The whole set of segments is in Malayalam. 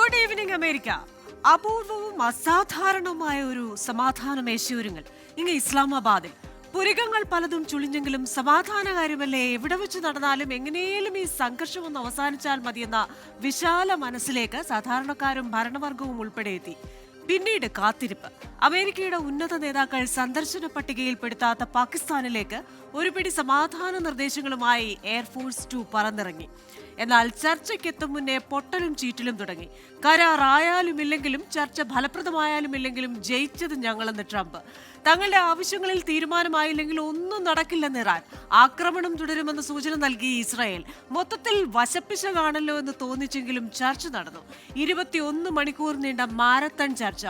Good evening America. അപൂർവവും അസാധാരണവുമായ ഒരു സമാധാന മേശയൊരുങ്ങൽ ഇങ്ങ് ഇസ്ലാമാബാദിൽ. പുരികങ്ങൾ പലതും ചുളിഞ്ഞെങ്കിലും സമാധാനകാര്യമല്ലേ, എവിടെ വെച്ച് നടന്നാലും എങ്ങനെയും ഈ സംഘർഷം ഒന്ന് അവസാനിച്ചാൽ മതിയെന്ന വിശാല മനസ്സിലേക്ക് സാധാരണക്കാരും ഭരണവർഗവും ഉൾപ്പെടെ എത്തി. പിന്നീട് കാത്തിരിപ്പ്. അമേരിക്കയുടെ ഉന്നത നേതാക്കൾ സന്ദർശന പട്ടികയിൽപ്പെടുത്താത്ത പാകിസ്ഥാനിലേക്ക് ഒരു പിടി സമാധാന നിർദ്ദേശങ്ങളുമായി എയർഫോഴ്സ് 2 പറന്നിറങ്ങി. എന്നാൽ ചർച്ചയ്ക്കെത്തും മുന്നേ പൊട്ടലും ചീറ്റലും തുടങ്ങി. കരാറായാലും ഇല്ലെങ്കിലും ചർച്ച ഫലപ്രദമായാലും ഇല്ലെങ്കിലും ജയിച്ചത് ഞങ്ങളെന്ന് ട്രംപ്. തങ്ങളുടെ ആവശ്യങ്ങളിൽ തീരുമാനമായില്ലെങ്കിൽ ഒന്നും നടക്കില്ലെന്ന് ഇറാൻ. ആക്രമണം തുടരുമെന്ന് സൂചന നൽകി ഇസ്രായേൽ. മൊത്തത്തിൽ വശപ്പിശ കാണല്ലോ എന്ന് തോന്നിച്ചെങ്കിലും ചർച്ച നടന്നു. 21 മണിക്കൂർ നീണ്ട മാരത്തൺ ചർച്ച.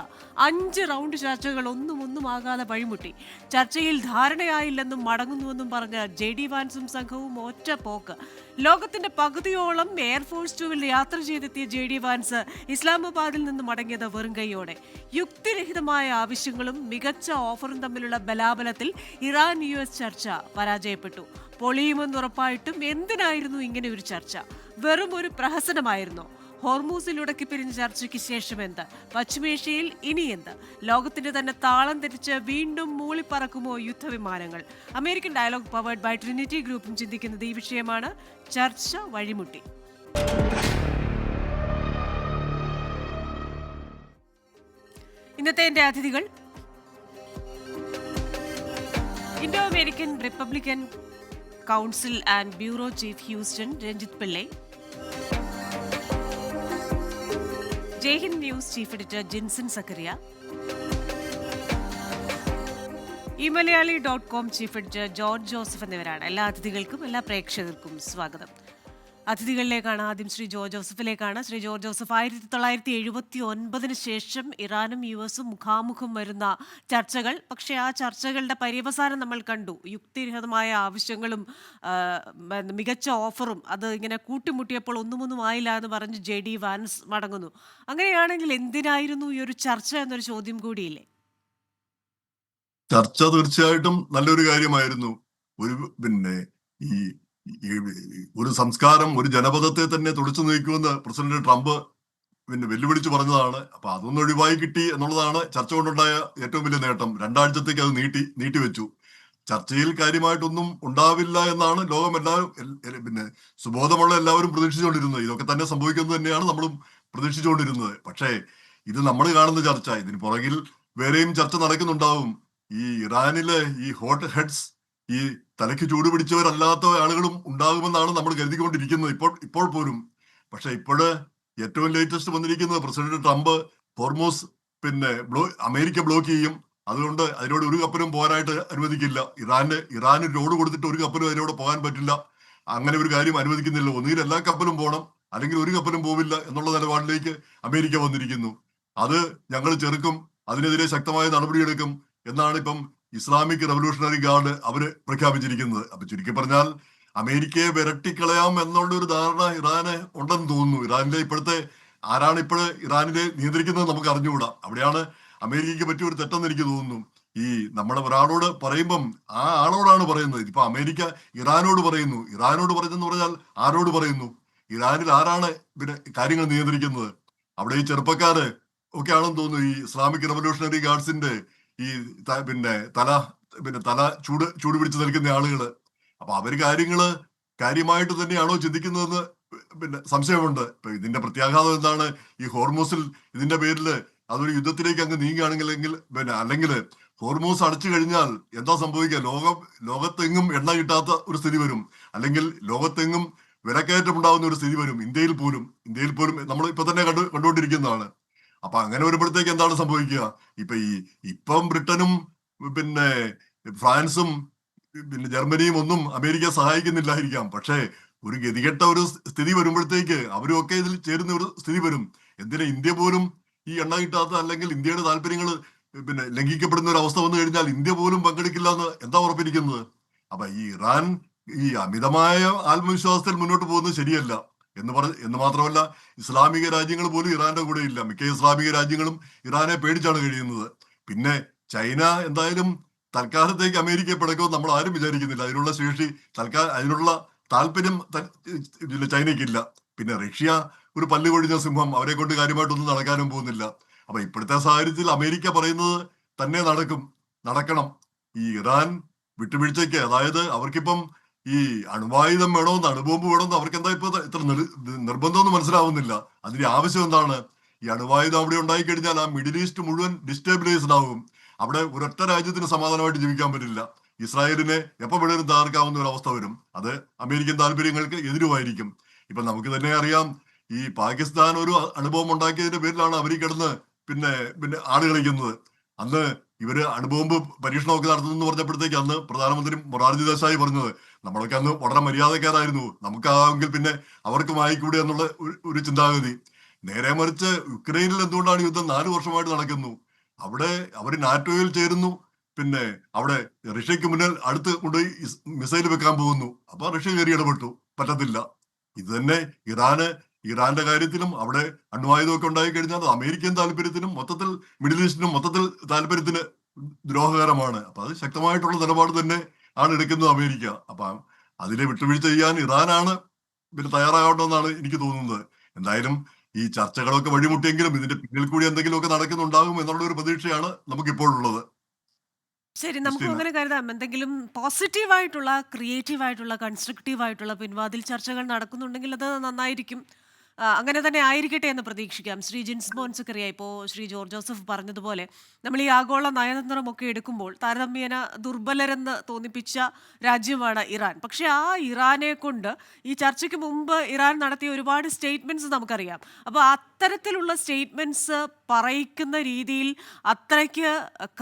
5 റൗണ്ട് ചർച്ചകൾ ഒന്നുമാകാതെ വഴിമുട്ടി. ചർച്ചയിൽ ധാരണയായില്ലെന്നും മടങ്ങുന്നുവെന്നും പറഞ്ഞ് JD വാൻസും സംഘവും ഒറ്റ പോക്ക്. ലോകത്തിന്റെ പകുതിയോളം എയർഫോഴ്സ് 2 യാത്ര ചെയ്തെത്തിയ JD വാൻസ് ഇസ്ലാമാബാദിൽ നിന്ന് മടങ്ങിയത് വെറും കൈയോടെ. യുക്തിരഹിതമായ ആവശ്യങ്ങളും മികച്ച ഓഫറും തമ്മിലുള്ള ബലാബലത്തിൽ ഇറാൻ US ചർച്ച പരാജയപ്പെട്ടു. പൊളിയുമെന്നുറപ്പായിട്ടും എന്തിനായിരുന്നു ഇങ്ങനെ ഒരു ചർച്ച? വെറും ഒരു പ്രഹസനമായിരുന്നോ? ഹോർമൂസിൽ ഉടക്കി പിരിഞ്ഞ ചർച്ചയ്ക്ക് ശേഷം എന്ത്? പശ്ചിമേഷ്യയിൽ ഇനി എന്ത്? ലോകത്തിന്റെ തന്നെ താളം തെറ്റിച്ച് വീണ്ടും മൂളിപ്പറക്കുമോ യുദ്ധവിമാനങ്ങൾ? American dialogue powered by Trinity ഗ്രൂപ്പും ചിന്തിക്കുന്നത് ഈ വിഷയമാണ്. ചർച്ച വഴിമുട്ടി. ഇന്നത്തെ എന്റെ അതിഥികൾ: Indo American Republican council and bureau chief Houston Ranjith Pillai, Jaihind news chief editor Jinson Zachariah, eMalayali.com chief editor George Joseph എന്നിവരാണ്. എല്ലാ അതിഥികൾക്കും എല്ലാ പ്രേക്ഷകർക്കും സ്വാഗതം. അതിഥികളിലേക്കാണ് ആദ്യം ശ്രീ ജോർജ് ജോസഫിലേക്കാണ്. ശ്രീ ജോർജ് ജോസഫ്, 1979 ശേഷം ഇറാനും US മുഖാമുഖം വരുന്ന ചർച്ചകൾ. പക്ഷേ ആ ചർച്ചകളുടെ പര്യവസാനം നമ്മൾ കണ്ടു. യുക്തിരഹിതമായ ആവശ്യങ്ങളും മികച്ച ഓഫറും അത് ഇങ്ങനെ കൂട്ടിമുട്ടിയപ്പോൾ ഒന്നും ആയില്ല എന്ന് പറഞ്ഞ് JD വാൻസ് മടങ്ങുന്നു. അങ്ങനെയാണെങ്കിൽ എന്തിനായിരുന്നു ഈ ഒരു ചർച്ച എന്നൊരു ചോദ്യം കൂടിയില്ലേ? ചർച്ച തീർച്ചയായിട്ടും നല്ലൊരു കാര്യമായിരുന്നു. ഈ ഒരു സംസ്കാരം, ഒരു ജനപദത്തെ തന്നെ തുടച്ചു നീക്കുമെന്ന് പ്രസിഡന്റ് ട്രംപ് വെല്ലുവിളിച്ചു പറഞ്ഞതാണ്. അപ്പൊ അതൊന്നും ഒഴിവായി കിട്ടി എന്നുള്ളതാണ് ചർച്ച കൊണ്ടുണ്ടായ ഏറ്റവും വലിയ നേട്ടം. 2 ആഴ്ചത്തേക്ക് അത് നീട്ടിവെച്ചു. ചർച്ചയിൽ കാര്യമായിട്ടൊന്നും ഉണ്ടാവില്ല എന്നാണ് ലോകം എല്ലാവരും സുബോധമുള്ള എല്ലാവരും പ്രതീക്ഷിച്ചുകൊണ്ടിരുന്നത്. ഇതൊക്കെ തന്നെ സംഭവിക്കുന്നത് തന്നെയാണ് നമ്മളും പ്രതീക്ഷിച്ചുകൊണ്ടിരുന്നത്. പക്ഷേ ഇത് നമ്മൾ കാണുന്ന ചർച്ച, ഇതിന് പുറകിൽ വേറെയും ചർച്ച നടക്കുന്നുണ്ടാവും. ഈ ഇറാനിലെ ഈ ഹോട്ട് ഹെഡ്സ്, ഈ തലയ്ക്ക് ചൂട് പിടിച്ചവരല്ലാത്ത ആളുകളും ഉണ്ടാകുമെന്നാണ് നമ്മൾ കരുതിക്കൊണ്ടിരിക്കുന്നത് ഇപ്പോൾ പോലും. പക്ഷെ ഇപ്പോഴ് ഏറ്റവും ലേറ്റസ്റ്റ് വന്നിരിക്കുന്നത് president Trump Hormuz America block ചെയ്യും, അതുകൊണ്ട് അതിനോട് ഒരു കപ്പലും പോകാനായിട്ട് അനുവദിക്കില്ല. ഇറാന് റോഡ് കൊടുത്തിട്ട് ഒരു കപ്പലും അതിനോട് പോകാൻ പറ്റില്ല. അങ്ങനെ ഒരു കാര്യം അനുവദിക്കുന്നില്ല. ഒന്നുകിൽ എല്ലാ കപ്പലും പോകണം, അല്ലെങ്കിൽ ഒരു കപ്പലും പോവില്ല എന്നുള്ള നിലപാടിലേക്ക് അമേരിക്ക വന്നിരിക്കുന്നു. അത് ഞങ്ങൾ ചെറുക്കും, അതിനെതിരെ ശക്തമായ നടപടിയെടുക്കും എന്നാണ് ഇപ്പം ഇസ്ലാമിക് റവല്യൂഷണറി ഗാർഡ് അവര് പ്രഖ്യാപിച്ചിരിക്കുന്നത്. അപ്പൊ ചുരുക്കി പറഞ്ഞാൽ അമേരിക്കയെ വിരട്ടിക്കളയാം എന്നുള്ള ഒരു ധാരണ ഇറാന് ഉണ്ടെന്ന് തോന്നുന്നു. ആരാണ് ഇപ്പോഴ് ഇറാനിനെ നിയന്ത്രിക്കുന്നത് നമുക്ക് അറിഞ്ഞുകൂടാ. അവിടെയാണ് അമേരിക്കയ്ക്ക് പറ്റിയ ഒരു തെറ്റെന്ന് എനിക്ക് തോന്നുന്നു. ഈ നമ്മൾ ഒരാളോട് പറയുമ്പം ആ ആളോടാണ് പറയുന്നത്. ഇപ്പൊ അമേരിക്ക ഇറാനോട് പറയുന്നു. ഇറാനോട് പറയുന്നെന്ന് പറഞ്ഞാൽ ആരോട് പറയുന്നു? ഇറാനിൽ ആരാണ് കാര്യങ്ങൾ നിയന്ത്രിക്കുന്നത്? അവിടെ ഈ ചെറുപ്പക്കാര് ഒക്കെ ആണെന്ന് തോന്നുന്നു, ഈ ഇസ്ലാമിക് റവല്യൂഷണറി ഗാർഡ്സിന്റെ ഈ തല ചൂട് പിടിച്ച് നിൽക്കുന്ന ആളുകള്. അപ്പൊ അവര് കാര്യമായിട്ട് തന്നെയാണോ ചിന്തിക്കുന്നതെന്ന് സംശയമുണ്ട്. ഇപ്പൊ ഇതിന്റെ പ്രത്യാഘാതം എന്താണ്? ഈ ഹോർമൂസിൽ ഇതിന്റെ പേരിൽ അതൊരു യുദ്ധത്തിലേക്ക് അങ്ങ് നീങ്ങുകയാണെങ്കിൽ അല്ലെങ്കിൽ ഹോർമൂസ് അടച്ചു കഴിഞ്ഞാൽ എന്താ സംഭവിക്കുക? ലോകത്തെങ്ങും എണ്ണ കിട്ടാത്ത ഒരു സ്ഥിതി വരും, അല്ലെങ്കിൽ ലോകത്തെങ്ങും വിലക്കയറ്റം ഉണ്ടാവുന്ന ഒരു സ്ഥിതി വരും. ഇന്ത്യയിൽ പോലും നമ്മൾ ഇപ്പൊ തന്നെ കണ്ടുകൊണ്ടിരിക്കുന്നതാണ്. അപ്പൊ അങ്ങനെ വരുമ്പോഴത്തേക്ക് എന്താണ് സംഭവിക്കുക? ഇപ്പം ബ്രിട്ടനും ഫ്രാൻസും ജർമ്മനിയും ഒന്നും അമേരിക്കയെ സഹായിക്കുന്നില്ലായിരിക്കാം. പക്ഷേ ഒരു ഗതികെട്ട ഒരു സ്ഥിതി വരുമ്പോഴത്തേക്ക് അവരും ഒക്കെ ഇതിൽ ചേരുന്ന ഒരു സ്ഥിതി വരും. എന്തിനാ ഇന്ത്യ പോലും ഈ എണ്ണ കിട്ടാത്ത, അല്ലെങ്കിൽ ഇന്ത്യയുടെ താല്പര്യങ്ങൾ ലംഘിക്കപ്പെടുന്ന ഒരു അവസ്ഥ വന്നു കഴിഞ്ഞാൽ ഇന്ത്യ പോലും പങ്കെടുക്കില്ല എന്ന് എന്താ ഉറപ്പിരിക്കുന്നത്? അപ്പൊ ഈ ഇറാൻ ഈ അമിതമായ ആത്മവിശ്വാസത്തിൽ മുന്നോട്ട് പോകുന്നത് ശരിയല്ല എന്ന് മാത്രമല്ല, ഇസ്ലാമിക രാജ്യങ്ങൾ പോലും ഇറാന്റെ കൂടെ ഇല്ല. മിക്ക ഇസ്ലാമിക രാജ്യങ്ങളും ഇറാനെ പേടിച്ചാണ് കഴിയുന്നത്. പിന്നെ ചൈന എന്തായാലും തൽക്കാലത്തേക്ക് അമേരിക്കയെ പിടക്കുമെന്ന് നമ്മൾ ആരും വിചാരിക്കുന്നില്ല. അതിനുള്ള ശേഷി, അതിനുള്ള താല്പര്യം ചൈനയ്ക്കില്ല. പിന്നെ റഷ്യ ഒരു പല്ല് കൊഴിഞ്ഞ സിംഹം, അവരെ കൊണ്ട് കാര്യമായിട്ടൊന്നും നടക്കാനും പോകുന്നില്ല. അപ്പൊ ഇപ്പോഴത്തെ സാഹചര്യത്തിൽ അമേരിക്ക പറയുന്നത് തന്നെ നടക്കണം. ഈ ഇറാൻ വിട്ടുവീഴ്ചയ്ക്ക്, അതായത് അവർക്കിപ്പം ഈ അണുവായുധം വേണമെന്ന്, അണുബോംബ് വേണമെന്ന് അവർക്ക് എന്താ ഇപ്പൊ ഇത്ര നിർബന്ധമൊന്നും മനസ്സിലാവുന്നില്ല. അതിന്റെ ആവശ്യം എന്താണ്? ഈ അണുവായുധം അവിടെ ഉണ്ടായി കഴിഞ്ഞാൽ ആ മിഡിൽ ഈസ്റ്റ് മുഴുവൻ ഡിസ്റ്റേബിലൈസ്ഡ് ആവും. അവിടെ ഒരൊറ്റ രാജ്യത്തിന് സമാധാനമായിട്ട് ജീവിക്കാൻ പറ്റില്ല. ഇസ്രായേലിനെ എപ്പോ വേണേലും തകർക്കാവുന്ന ഒരു അവസ്ഥ വരും. അത് അമേരിക്കൻ താല്പര്യങ്ങൾക്ക് എതിരുമായിരിക്കും. ഇപ്പൊ നമുക്ക് തന്നെ അറിയാം, ഈ പാകിസ്ഥാൻ ഒരു അണുബോംബ് ഉണ്ടാക്കിയതിന്റെ പേരിലാണ് അവർ കിടന്ന് പിന്നെ പിന്നെ ആട് കളിക്കുന്നത്. അന്ന് ഇവര് അണുബോംബ് പരീക്ഷണമൊക്കെ നടത്തുന്നു പറഞ്ഞപ്പോഴത്തേക്ക് അന്ന് പ്രധാനമന്ത്രി മൊറാർജി ദേശായി പറഞ്ഞത്, നമ്മളൊക്കെ അന്ന് വളരെ മര്യാദക്കാരായിരുന്നു, നമുക്കാണെങ്കിൽ പിന്നെ അവർക്കും ആയിക്കൂടെ എന്നുള്ള ഒരു ചിന്താഗതി. നേരെ മറിച്ച് യുക്രൈനിൽ എന്തുകൊണ്ടാണ് യുദ്ധം 4 വർഷമായിട്ട് നടക്കുന്നു? അവിടെ അവർ നാറ്റോയിൽ ചേരുന്നു, പിന്നെ അവിടെ റഷ്യക്ക് മുന്നിൽ അടുത്ത് കൊണ്ടുപോയി മിസൈൽ വെക്കാൻ പോകുന്നു. അപ്പൊ റഷ്യ കയറി ഇടപെട്ടു, പറ്റത്തില്ല. ഇത് തന്നെ ഇറാന്റെ കാര്യത്തിലും അവിടെ അണ്വായുധമൊക്കെ ഉണ്ടായി കഴിഞ്ഞാൽ അത് അമേരിക്കൻ താല്പര്യത്തിനും മൊത്തത്തിൽ മിഡിൽ ഈസ്റ്റിനും മൊത്തത്തിൽ താല്പര്യത്തിന് ദ്രോഹകരമാണ്. അപ്പൊ അത് ശക്തമായിട്ടുള്ള നിലപാട് തന്നെ ആണ് എടുക്കുന്നത് അമേരിക്ക. അപ്പൊ അതിനെ വിട്ടുവീഴ്ച ചെയ്യാൻ ഇറാനാണ് പിന്നെ തയ്യാറാകേണ്ടതെന്നാണ് എനിക്ക് തോന്നുന്നത്. എന്തായാലും ഈ ചർച്ചകളൊക്കെ വഴിമുട്ടിയെങ്കിലും ഇതിന്റെ പിന്നിൽ കൂടി എന്തെങ്കിലുമൊക്കെ നടക്കുന്നുണ്ടാകും എന്നുള്ള ഒരു പ്രതീക്ഷയാണ് നമുക്കിപ്പോഴുള്ളത്. ശരി, നമുക്കും ക്രിസ്റ്റീന. അങ്ങനെ കരുതാം. എന്തെങ്കിലും പോസിറ്റീവായിട്ടുള്ള, ക്രിയേറ്റീവായിട്ടുള്ള, കൺസ്ട്രക്റ്റീവായിട്ടുള്ള പിൻവാതിൽ ചർച്ചകൾ നടക്കുന്നുണ്ടെങ്കിൽ അത് നന്നായിരിക്കും. അങ്ങനെ തന്നെ ആയിരിക്കട്ടെ എന്ന് പ്രതീക്ഷിക്കാം. ശ്രീ ജിൻസ് മോൻസക്കറിയ, ഇപ്പോൾ ശ്രീ ജോർജ് ജോസഫ് പറഞ്ഞതുപോലെ നമ്മൾ ഈ ആഗോള നയതന്ത്രമൊക്കെ എടുക്കുമ്പോൾ താരതമ്യേന ദുർബലരെന്ന് തോന്നിപ്പിച്ച രാജ്യമാണ് ഇറാൻ. പക്ഷേ ആ ഇറാനെ കൊണ്ട് ഈ ചർച്ചയ്ക്ക് മുമ്പ് ഇറാൻ നടത്തിയ ഒരുപാട് സ്റ്റേറ്റ്മെൻറ്റ്സ് നമുക്കറിയാം. അപ്പോൾ അത്തരത്തിലുള്ള സ്റ്റേറ്റ്മെൻറ്റ്സ് പറയിക്കുന്ന രീതിയിൽ, അത്രയ്ക്ക്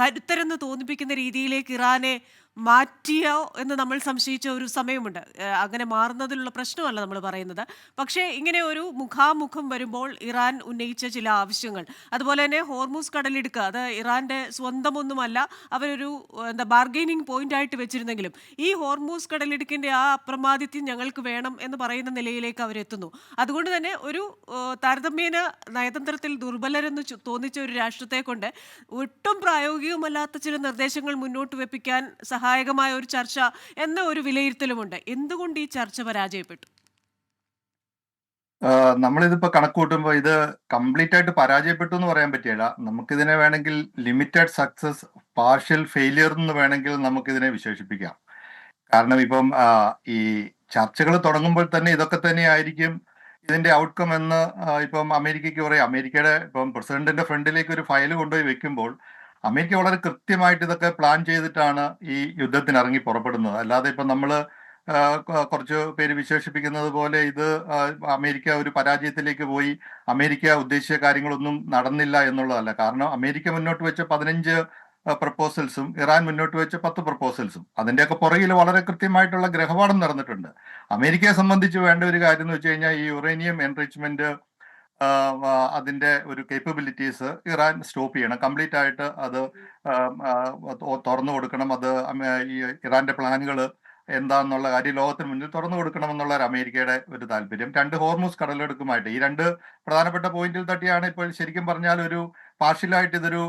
കരുത്തരെന്ന് തോന്നിപ്പിക്കുന്ന രീതിയിലേക്ക് ഇറാനെ മാറ്റിയോ എന്ന് നമ്മൾ സംശയിച്ച ഒരു സമയമുണ്ട്. അങ്ങനെ മാറുന്നതിലുള്ള പ്രശ്നമല്ല നമ്മൾ പറയുന്നത്. പക്ഷേ ഇങ്ങനെ ഒരു മുഖാമുഖം വരുമ്പോൾ ഇറാൻ ഉന്നയിച്ച ചില ആവശ്യങ്ങൾ, അതുപോലെ തന്നെ ഹോർമൂസ് കടലിടുക്ക്, അത് ഇറാന്റെ സ്വന്തമൊന്നുമല്ല, അവരൊരു ബാർഗെയിനിങ് പോയിന്റ് ആയിട്ട് വെച്ചിരുന്നെങ്കിലും ഈ ഹോർമൂസ് കടലിടുക്കിന്റെ ആ അപ്രമാദിത്യം ഞങ്ങൾക്ക് വേണം എന്ന് പറയുന്ന നിലയിലേക്ക് അവരെത്തുന്നു. അതുകൊണ്ട് തന്നെ ഒരു താരതമ്യേന നയതന്ത്രത്തിൽ ദുർബലരെന്ന് തോന്നിച്ച ഒരു രാഷ്ട്രത്തെ കൊണ്ട് ഒട്ടും പ്രായോഗികമല്ലാത്ത ചില നിർദ്ദേശങ്ങൾ മുന്നോട്ട് വെപ്പിക്കാൻ സഹായകമായ ഒരു ചർച്ച എന്ന ഒരു വിലയിരുത്തലുമുണ്ട്. എന്തുകൊണ്ട് ഈ ചർച്ച പരാജയപ്പെട്ടു? നമ്മളിതിപ്പോ കണക്ക് കൂട്ടുമ്പോൾ ഇത് കംപ്ലീറ്റ് ആയിട്ട് പരാജയപ്പെട്ടു എന്ന് പറയാൻ പറ്റില്ല. നമുക്കിതിനെ വേണമെങ്കിൽ ലിമിറ്റഡ് സക്സസ്, പാർഷ്യൽ ഫെയിലിയർ എന്ന് വേണമെങ്കിൽ നമുക്കിതിനെ വിശേഷിപ്പിക്കാം. കാരണം ഇപ്പം ഈ ചർച്ചകൾ തുടങ്ങുമ്പോൾ തന്നെ ഇതൊക്കെ തന്നെ ആയിരിക്കും ഇതിന്റെ ഔട്ട്കം എന്ന് ഇപ്പം അമേരിക്കയ്ക്ക് പറയാം. അമേരിക്കയുടെ ഇപ്പം പ്രസിഡന്റിന്റെ ഫ്രണ്ടിലേക്ക് ഒരു ഫയൽ കൊണ്ടുപോയി വെക്കുമ്പോൾ അമേരിക്ക വളരെ കൃത്യമായിട്ട് ഇതൊക്കെ പ്ലാൻ ചെയ്തിട്ടാണ് ഈ യുദ്ധത്തിന് ഇറങ്ങി പുറപ്പെടുന്നത്. അല്ലാതെ ഇപ്പം നമ്മൾ കുറച്ച് പേര് വിശേഷിപ്പിക്കുന്നത് പോലെ ഇത് അമേരിക്ക ഒരു പരാജയത്തിലേക്ക് പോയി, അമേരിക്ക ഉദ്ദേശിച്ച കാര്യങ്ങളൊന്നും നടന്നില്ല എന്നുള്ളതല്ല. കാരണം അമേരിക്ക മുന്നോട്ട് വെച്ച 15 പ്രപ്പോസൽസും ഇറാൻ മുന്നോട്ട് വെച്ച 10 പ്രപ്പോസൽസും അതിൻ്റെയൊക്കെ പുറകിൽ വളരെ കൃത്യമായിട്ടുള്ള ഗ്രഹപാഠം നടന്നിട്ടുണ്ട്. അമേരിക്കയെ സംബന്ധിച്ച് വേണ്ട ഒരു കാര്യം എന്ന് വെച്ച് കഴിഞ്ഞാൽ ഈ യുറേനിയം എൻറിച്ച്മെന്റ് അതിന്റെ ഒരു കേപ്പബിലിറ്റീസ് ഇറാൻ സ്റ്റോപ്പ് ചെയ്യണം, കംപ്ലീറ്റ് ആയിട്ട് അത് തുറന്നു കൊടുക്കണം. അത് ഈ ഇറാന്റെ പ്ലാനുകൾ എന്താന്നുള്ള കാര്യം ലോകത്തിന് മുന്നിൽ തുറന്നു കൊടുക്കണമെന്നുള്ള ഒരു അമേരിക്കയുടെ ഒരു താല്പര്യം. 2 ഹോർമൂസ് കടലെടുക്കുമായിട്ട് ഈ 2 പ്രധാനപ്പെട്ട പോയിന്റിൽ തട്ടിയാണ് ഇപ്പോൾ ശരിക്കും പറഞ്ഞാൽ ഒരു പാർഷ്യലായിട്ട് ഇതൊരു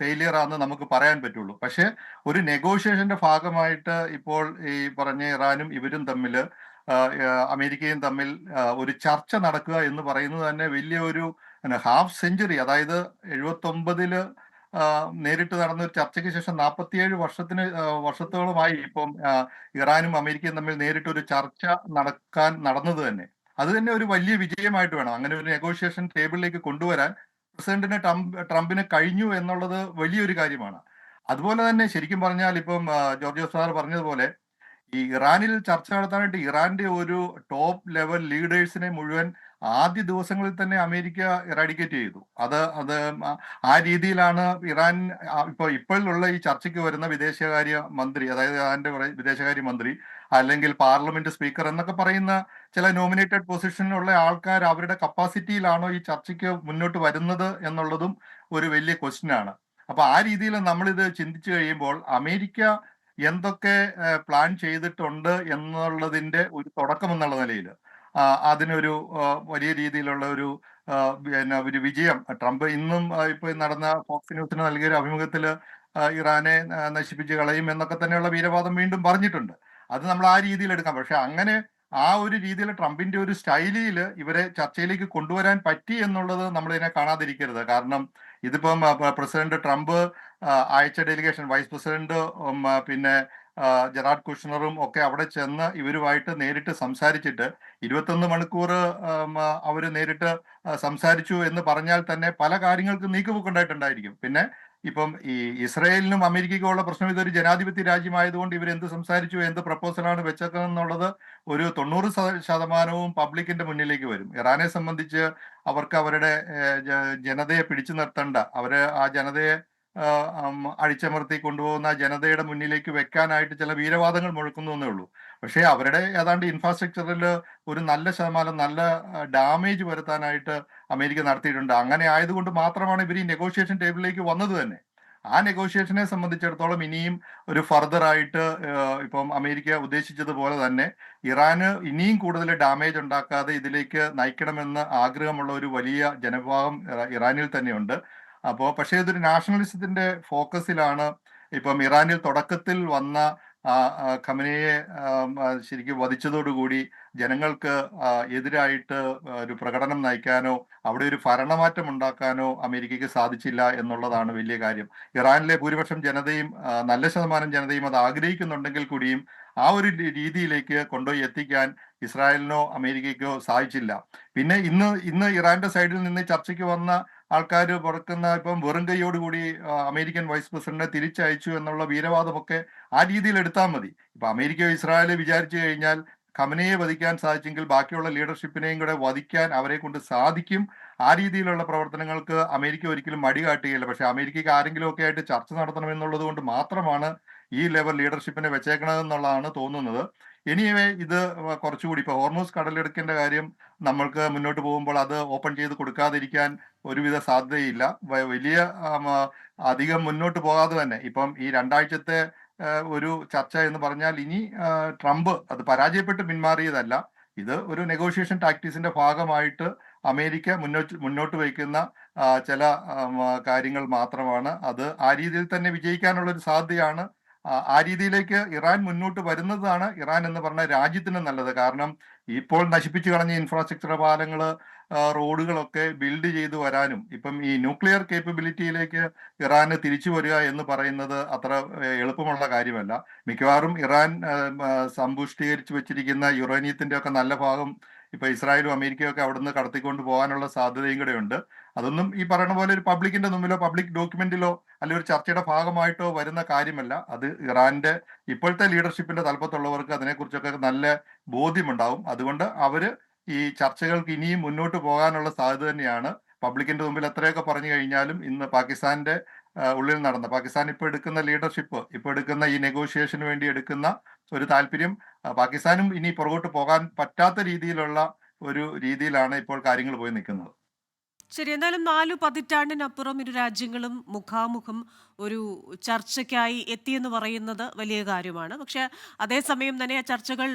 ഫെയിലിയർ ആണെന്ന് നമുക്ക് പറയാൻ പറ്റുള്ളൂ. പക്ഷെ ഒരു നെഗോഷിയേഷന്റെ ഭാഗമായിട്ട് ഇപ്പോൾ ഈ പറഞ്ഞ ഇറാനും ഇവരും തമ്മിൽ, അമേരിക്കയും തമ്മിൽ ഒരു ചർച്ച നടക്കുക എന്ന് പറയുന്നത് തന്നെ വലിയ ഒരു ഹാഫ് സെഞ്ചുറി, അതായത് 79 നേരിട്ട് നടന്ന ഒരു ചർച്ചയ്ക്ക് ശേഷം 47 വർഷത്തോളമായി ഇപ്പം ഇറാനും അമേരിക്കയും തമ്മിൽ നേരിട്ട് ഒരു ചർച്ച നടന്നത് തന്നെ. അത് തന്നെ ഒരു വലിയ വിജയമായിട്ട് വേണം. അങ്ങനെ ഒരു നെഗോഷിയേഷൻ ടേബിളിലേക്ക് കൊണ്ടുവരാൻ പ്രസിഡന്റിന് ട്രംപിന് കഴിഞ്ഞു എന്നുള്ളത് വലിയൊരു കാര്യമാണ്. അതുപോലെ തന്നെ ശരിക്കും പറഞ്ഞാൽ ഇപ്പം ജോർജ് സാർ പറഞ്ഞതുപോലെ ഈ ഇറാനിൽ ചർച്ച നടത്താനായിട്ട് ഇറാന്റെ ഒരു ടോപ്പ് ലെവൽ ലീഡേഴ്സിനെ മുഴുവൻ ആദ്യ ദിവസങ്ങളിൽ തന്നെ അമേരിക്ക ഇറാഡിക്കേറ്റ് ചെയ്തു. അത് ആ രീതിയിലാണ് ഇറാൻ ഇപ്പോഴുള്ള ഈ ചർച്ചയ്ക്ക് വരുന്ന വിദേശകാര്യ മന്ത്രി, അതായത് ഇറാന്റെ വിദേശകാര്യ മന്ത്രി അല്ലെങ്കിൽ പാർലമെന്റ് സ്പീക്കർ എന്നൊക്കെ പറയുന്ന ചില നോമിനേറ്റഡ് പൊസിഷനിലുള്ള ആൾക്കാർ അവരുടെ കപ്പാസിറ്റിയിലാണോ ഈ ചർച്ചയ്ക്ക് മുന്നോട്ട് വരുന്നത് എന്നുള്ളതും ഒരു വലിയ ക്വസ്റ്റ്യൻ ആണ്. അപ്പൊ ആ രീതിയിൽ നമ്മളിത് ചിന്തിച്ചു കഴിയുമ്പോൾ അമേരിക്ക എന്തൊക്കെ പ്ലാൻ ചെയ്തിട്ടുണ്ട് എന്നുള്ളതിന്റെ ഒരു തുടക്കം എന്നുള്ള നിലയിൽ അതിനൊരു വലിയ രീതിയിലുള്ള ഒരു ഒരു വിജയം ട്രംപ് ഇന്നും ഇപ്പൊ നടന്ന ഫോക്സ് ന്യൂസിന് നൽകിയ ഒരു അഭിമുഖത്തിൽ ഇറാനെ നശിപ്പിച്ച് കളയും എന്നൊക്കെ തന്നെയുള്ള വീരവാദം വീണ്ടും പറഞ്ഞിട്ടുണ്ട്. അത് നമ്മൾ ആ രീതിയിൽ എടുക്കാം. പക്ഷെ അങ്ങനെ ആ ഒരു രീതിയിൽ ട്രംപിന്റെ ഒരു സ്റ്റൈലിൽ ഇവരെ ചർച്ചയിലേക്ക് കൊണ്ടുവരാൻ പറ്റി എന്നുള്ളത് നമ്മൾ ഇതിനെ കാണാതിരിക്കരുത്. കാരണം ഇതിപ്പം പ്രസിഡന്റ് ട്രംപ് അയച്ച ഡെലിഗേഷൻ, വൈസ് പ്രസിഡന്റ് പിന്നെ ജെറാഡ് കുഷ്ണറും ഒക്കെ അവിടെ ചെന്ന് ഇവരുമായിട്ട് നേരിട്ട് സംസാരിച്ചിട്ട് 21 മണിക്കൂർ അവർ നേരിട്ട് സംസാരിച്ചു എന്ന് പറഞ്ഞാൽ തന്നെ പല കാര്യങ്ങൾക്കും നീക്കുപോക്കുണ്ടായിട്ടുണ്ടായിരിക്കും. പിന്നെ ഇപ്പം ഈ ഇസ്രയേലിനും അമേരിക്കയ്ക്കും ഉള്ള പ്രശ്നം, ഇതൊരു ജനാധിപത്യ രാജ്യമായതുകൊണ്ട് ഇവർ എന്ത് സംസാരിച്ചു, എന്ത് പ്രപ്പോസലാണ് വെച്ചേക്കുന്നത് എന്നുള്ളത് ഒരു 90% പബ്ലിക്കിന്റെ മുന്നിലേക്ക് വരും. ഇറാനെ സംബന്ധിച്ച് അവർക്ക് അവരുടെ ജനതയെ പിടിച്ചു നിർത്തേണ്ട, അവര് ആ ജനതയെ അടിച്ചമർത്തി കൊണ്ടുപോകുന്ന ജനതയുടെ മുന്നിലേക്ക് വെക്കാനായിട്ട് ചില വീരവാദങ്ങൾ മുഴക്കുന്നു എന്നേ ഉള്ളൂ. പക്ഷേ അവരുടെ ഏതാണ്ട് ഇൻഫ്രാസ്ട്രക്ചറിൽ ഒരു നല്ല ശതമാനം നല്ല ഡാമേജ് വരുത്താനായിട്ട് അമേരിക്ക നടത്തിയിട്ടുണ്ട്. അങ്ങനെ ആയതുകൊണ്ട് മാത്രമാണ് ഇവർ ഈ നെഗോഷിയേഷൻ ടേബിളിലേക്ക് വന്നത് തന്നെ. ആ നെഗോഷിയേഷനെ സംബന്ധിച്ചിടത്തോളം ഇനിയും ഒരു ഫർദർ ആയിട്ട് ഇപ്പം അമേരിക്ക ഉദ്ദേശിച്ചതുപോലെ തന്നെ ഇറാന് ഇനിയും കൂടുതൽ ഡാമേജ് ഉണ്ടാക്കാതെ ഇതിലേക്ക് നയിക്കണമെന്ന് ആഗ്രഹമുള്ള ഒരു വലിയ ജനവിഭാഗം ഇറാനിൽ തന്നെയുണ്ട്. അപ്പോൾ പക്ഷേ ഇതൊരു നാഷണലിസത്തിന്റെ ഫോക്കസിലാണ്. ഇപ്പം ഇറാനിൽ തുടക്കത്തിൽ വന്ന ഖമനയെ ശരിക്കും വധിച്ചതോടുകൂടി ജനങ്ങൾക്ക് എതിരായിട്ട് ഒരു പ്രകടനം നയിക്കാനോ അവിടെ ഒരു ഭരണമാറ്റം ഉണ്ടാക്കാനോ അമേരിക്കയ്ക്ക് സാധിച്ചില്ല എന്നുള്ളതാണ് വലിയ കാര്യം. ഇറാനിലെ ഭൂരിപക്ഷം ജനതയും നല്ല ശതമാനം ജനതയും അത് ആഗ്രഹിക്കുന്നുണ്ടെങ്കിൽ കൂടിയും ആ ഒരു രീതിയിലേക്ക് കൊണ്ടുപോയി എത്തിക്കാൻ ഇസ്രായേലിനോ അമേരിക്കയ്ക്കോ സാധിച്ചില്ല. പിന്നെ ഇന്ന് ഇറാന്റെ സൈഡിൽ നിന്ന് ചർച്ചയ്ക്ക് വന്ന ആൾക്കാർ പുറക്കുന്ന ഇപ്പം വെറും കൈയോടുകൂടി അമേരിക്കൻ വൈസ് പ്രസിഡന്റിനെ തിരിച്ചയച്ചു എന്നുള്ള വീരവാദമൊക്കെ ആ രീതിയിൽ എടുത്താൽ മതി. ഇപ്പൊ അമേരിക്ക ഇസ്രായേൽ വിചാരിച്ചു കഴിഞ്ഞാൽ ഖമനയെ വധിക്കാൻ സാധിച്ചെങ്കിൽ ബാക്കിയുള്ള ലീഡർഷിപ്പിനെയും കൂടെ വധിക്കാൻ അവരെ കൊണ്ട് സാധിക്കും. ആ രീതിയിലുള്ള പ്രവർത്തനങ്ങൾക്ക് അമേരിക്ക ഒരിക്കലും മടി കാട്ടുകയില്ല. പക്ഷെ അമേരിക്കയ്ക്ക് ആരെങ്കിലും ഒക്കെ ആയിട്ട് ചർച്ച നടത്തണമെന്നുള്ളത് കൊണ്ട് മാത്രമാണ് ഈ ലെവൽ ലീഡർഷിപ്പിനെ വെച്ചേക്കണമെന്നുള്ളതാണ് തോന്നുന്നത്. എനിവേ ഇത് കുറച്ചുകൂടി ഇപ്പൊ ഹോർമൂസ് കടലെടുക്കേണ്ട കാര്യം നമ്മൾക്ക് മുന്നോട്ട് പോകുമ്പോൾ അത് ഓപ്പൺ ചെയ്ത് കൊടുക്കാതിരിക്കാൻ ഒരുവിധ സാധ്യതയില്ല. വലിയ അധികം മുന്നോട്ട് പോകാതെ തന്നെ ഇപ്പം ഈ 2 ആഴ്ചത്തെ ഒരു ചർച്ച എന്ന് പറഞ്ഞാൽ ഇനി ട്രംപ് അത് പരാജയപ്പെട്ട് പിന്മാറിയതല്ല. ഇത് ഒരു നെഗോഷിയേഷൻ ടാക്ടിക്സിന്റെ ഭാഗമായിട്ട് അമേരിക്ക മുന്നോട്ട് വയ്ക്കുന്ന ചില കാര്യങ്ങൾ മാത്രമാണ്. അത് ആ രീതിയിൽ തന്നെ വിജയിക്കാനുള്ള ഒരു സാധ്യതയാണ്. ആ രീതിയിലേക്ക് ഇറാൻ മുന്നോട്ട് വരുന്നതാണ് ഇറാൻ എന്ന് പറഞ്ഞ രാജ്യത്തിന് നല്ലത്. കാരണം ഇപ്പോൾ നശിപ്പിച്ചു കളഞ്ഞ ഇൻഫ്രാസ്ട്രക്ചർ, പാലങ്ങള്, റോഡുകളൊക്കെ ബിൽഡ് ചെയ്തു വരാനും ഇപ്പം ഈ ന്യൂക്ലിയർ കേപ്പബിലിറ്റിയിലേക്ക് ഇറാന് തിരിച്ചു വരിക എന്ന് പറയുന്നത് അത്ര എളുപ്പമുള്ള കാര്യമല്ല. മിക്കവാറും ഇറാൻ സമ്പുഷ്ടീകരിച്ചു വെച്ചിരിക്കുന്ന യുറേനിയത്തിന്റെ ഒക്കെ നല്ല ഭാഗം ഇപ്പൊ ഇസ്രായേലും അമേരിക്കയും ഒക്കെ അവിടുന്ന് കടത്തിക്കൊണ്ട് പോകാനുള്ള സാധ്യതയും കൂടെ ഉണ്ട്. അതൊന്നും ഈ പറയുന്ന പോലെ ഒരു പബ്ലിക്കിന്റെ മുമ്പിലോ പബ്ലിക് ഡോക്യുമെന്റിലോ അല്ലെങ്കിൽ ഒരു ചർച്ചയുടെ ഭാഗമായിട്ടോ വരുന്ന കാര്യമല്ല. അത് ഇറാന്റെ ഇപ്പോഴത്തെ ലീഡർഷിപ്പിന്റെ തലപ്പത്തുള്ളവർക്ക് അതിനെക്കുറിച്ചൊക്കെ നല്ല ബോധ്യമുണ്ടാവും. അതുകൊണ്ട് അവര് ഈ ചർച്ചകൾക്ക് ഇനിയും മുന്നോട്ട് പോകാനുള്ള സാധ്യത തന്നെയാണ്. പബ്ലിക്കിന്റെ മുമ്പിൽ എത്രയൊക്കെ പറഞ്ഞു കഴിഞ്ഞാലും ഇന്ന് പാകിസ്ഥാന്റെ ഉള്ളിൽ നടന്ന പാകിസ്ഥാൻ ഇപ്പോൾ എടുക്കുന്ന ലീഡർഷിപ്പ്, ഇപ്പോൾ എടുക്കുന്ന ഈ നെഗോഷിയേഷന് വേണ്ടി എടുക്കുന്ന ഒരു താല്പര്യം പാകിസ്ഥാനും ഇനി പുറകോട്ട് പോകാൻ പറ്റാത്ത രീതിയിലുള്ള ഒരു രീതിയിലാണ് ഇപ്പോൾ കാര്യങ്ങൾ പോയി നിൽക്കുന്നത്. ശരി, എന്തായാലും 4 പതിറ്റാണ്ടിനപ്പുറം ഇരു രാജ്യങ്ങളും മുഖാമുഖം ഒരു ചർച്ചയ്ക്കായി എത്തിയെന്ന് പറയുന്നത് വലിയ കാര്യമാണ്. പക്ഷെ അതേസമയം തന്നെ ആ ചർച്ചകൾ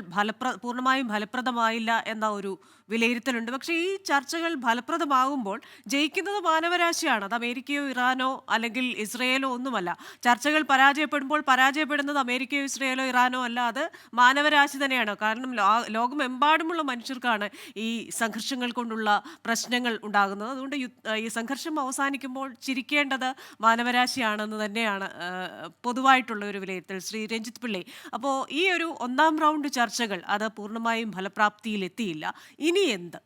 പൂർണ്ണമായും ഫലപ്രദമായില്ല എന്ന ഒരു വിലയിരുത്തലുണ്ട്. പക്ഷേ ഈ ചർച്ചകൾ ഫലപ്രദമാകുമ്പോൾ ജയിക്കുന്നത് മാനവരാശിയാണ്. അത് അമേരിക്കയോ ഇറാനോ അല്ലെങ്കിൽ ഇസ്രയേലോ ഒന്നുമല്ല. ചർച്ചകൾ പരാജയപ്പെടുമ്പോൾ പരാജയപ്പെടുന്നത് അമേരിക്കയോ ഇസ്രയേലോ ഇറാനോ അല്ല, അത് മാനവരാശി തന്നെയാണ്. കാരണം ലോകമെമ്പാടുമുള്ള മനുഷ്യർക്കാണ് ഈ സംഘർഷങ്ങൾ കൊണ്ടുള്ള പ്രശ്നങ്ങൾ ഉണ്ടാകുന്നത്. അതുകൊണ്ട് ഈ സംഘർഷം അവസാനിക്കുമ്പോൾ ചിരിക്കേണ്ടത് മാനവരാശിയാണെന്ന് തന്നെയാണ് പൊതുവായിട്ടുള്ള ഒരു വിലയിരുത്തൽ. ശ്രീ രഞ്ജിത്ത് പിള്ളை, അപ്പോൾ ഈ ഒരു 1ാം റൗണ്ട് ചർച്ചകൾ അത് പൂർണ്ണമായും ഫലപ്രാപ്തിയിൽ എത്തിയില്ല. ഇനി എന്ത്?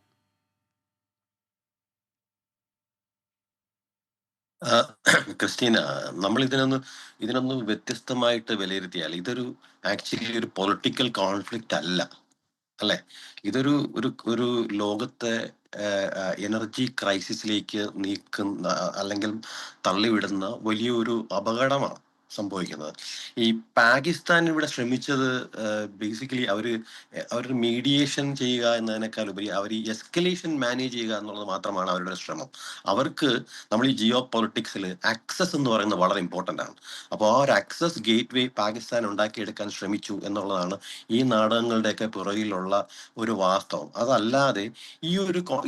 ക്രിസ്റ്റീന, നമ്മൾ ഇതിനൊന്ന് വ്യത്യസ്തമായിട്ട് വിലയിരുത്തിയാൽ ഇതൊരു ആക്ച്വലി ഒരു പൊളിറ്റിക്കൽ കോൺഫ്ലിക്റ്റ് അല്ല, അല്ലെ? ഇതൊരു ഒരു ഒരു ലോകത്തെ എനർജി ക്രൈസിസിലേക്ക് നീക്കുന്ന അല്ലെങ്കിൽ തള്ളിവിടുന്ന വലിയൊരു അപകടമാണ് സംഭവിക്കുന്നത്. ഈ പാകിസ്ഥാൻ ഇവിടെ ശ്രമിച്ചത് ബേസിക്കലി അവർ മീഡിയേഷൻ ചെയ്യുക എന്നതിനേക്കാൾ ഉപരി അവർ ഈ എസ്കലേഷൻ മാനേജ് ചെയ്യുക എന്നുള്ളത് മാത്രമാണ് അവരുടെ ശ്രമം. അവർക്ക് നമ്മൾ ഈ ജിയോ പൊളിറ്റിക്സിൽ ആക്സസ് എന്ന് പറയുന്നത് വളരെ ഇമ്പോർട്ടൻ്റ് ആണ്. അപ്പോൾ ആ ഒരു ആക്സസ് ഗേറ്റ് വേ പാകിസ്ഥാൻ ഉണ്ടാക്കിയെടുക്കാൻ ശ്രമിച്ചു എന്നുള്ളതാണ് ഈ നാടകങ്ങളുടെയൊക്കെ പുറകിലുള്ള ഒരു വാസ്തവം. അതല്ലാതെ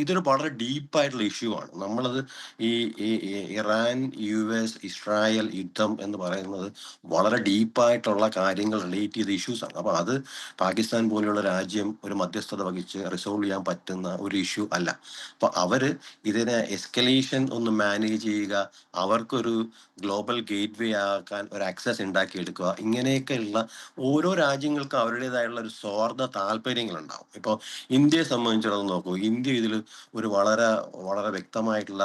ഇതൊരു വളരെ ഡീപ്പായിട്ടുള്ള ഇഷ്യൂ ആണ്. നമ്മളത് ഈ ഇറാൻ US ഇസ്രായേൽ യുദ്ധം എന്ന് പറയുന്നത് പറയുന്നത് വളരെ ഡീപ്പായിട്ടുള്ള കാര്യങ്ങൾ റിലേറ്റ് ചെയ്ത ഇഷ്യൂസ് ആണ്. അപ്പൊ അത് പാകിസ്ഥാൻ പോലെയുള്ള രാജ്യം ഒരു മധ്യസ്ഥത വഹിച്ച് റിസോൾവ് ചെയ്യാൻ പറ്റുന്ന ഒരു ഇഷ്യൂ അല്ല. അപ്പൊ അവര് ഇതിനെ എസ്കലേഷൻ ഒന്ന് മാനേജ് ചെയ്യുക, അവർക്കൊരു ഗ്ലോബൽ ഗേറ്റ് വേ ആക്കാൻ ഒരു ആക്സസ് ഉണ്ടാക്കിയെടുക്കുക, ഇങ്ങനെയൊക്കെയുള്ള ഓരോ രാജ്യങ്ങൾക്കും അവരുടേതായുള്ള ഒരു സ്വാർത്ഥ താല്പര്യങ്ങളുണ്ടാവും. ഇപ്പോൾ ഇന്ത്യയെ സംബന്ധിച്ചിടത്തോളം നോക്കൂ, ഇന്ത്യ ഇതിൽ ഒരു വളരെ വളരെ വ്യക്തമായിട്ടുള്ള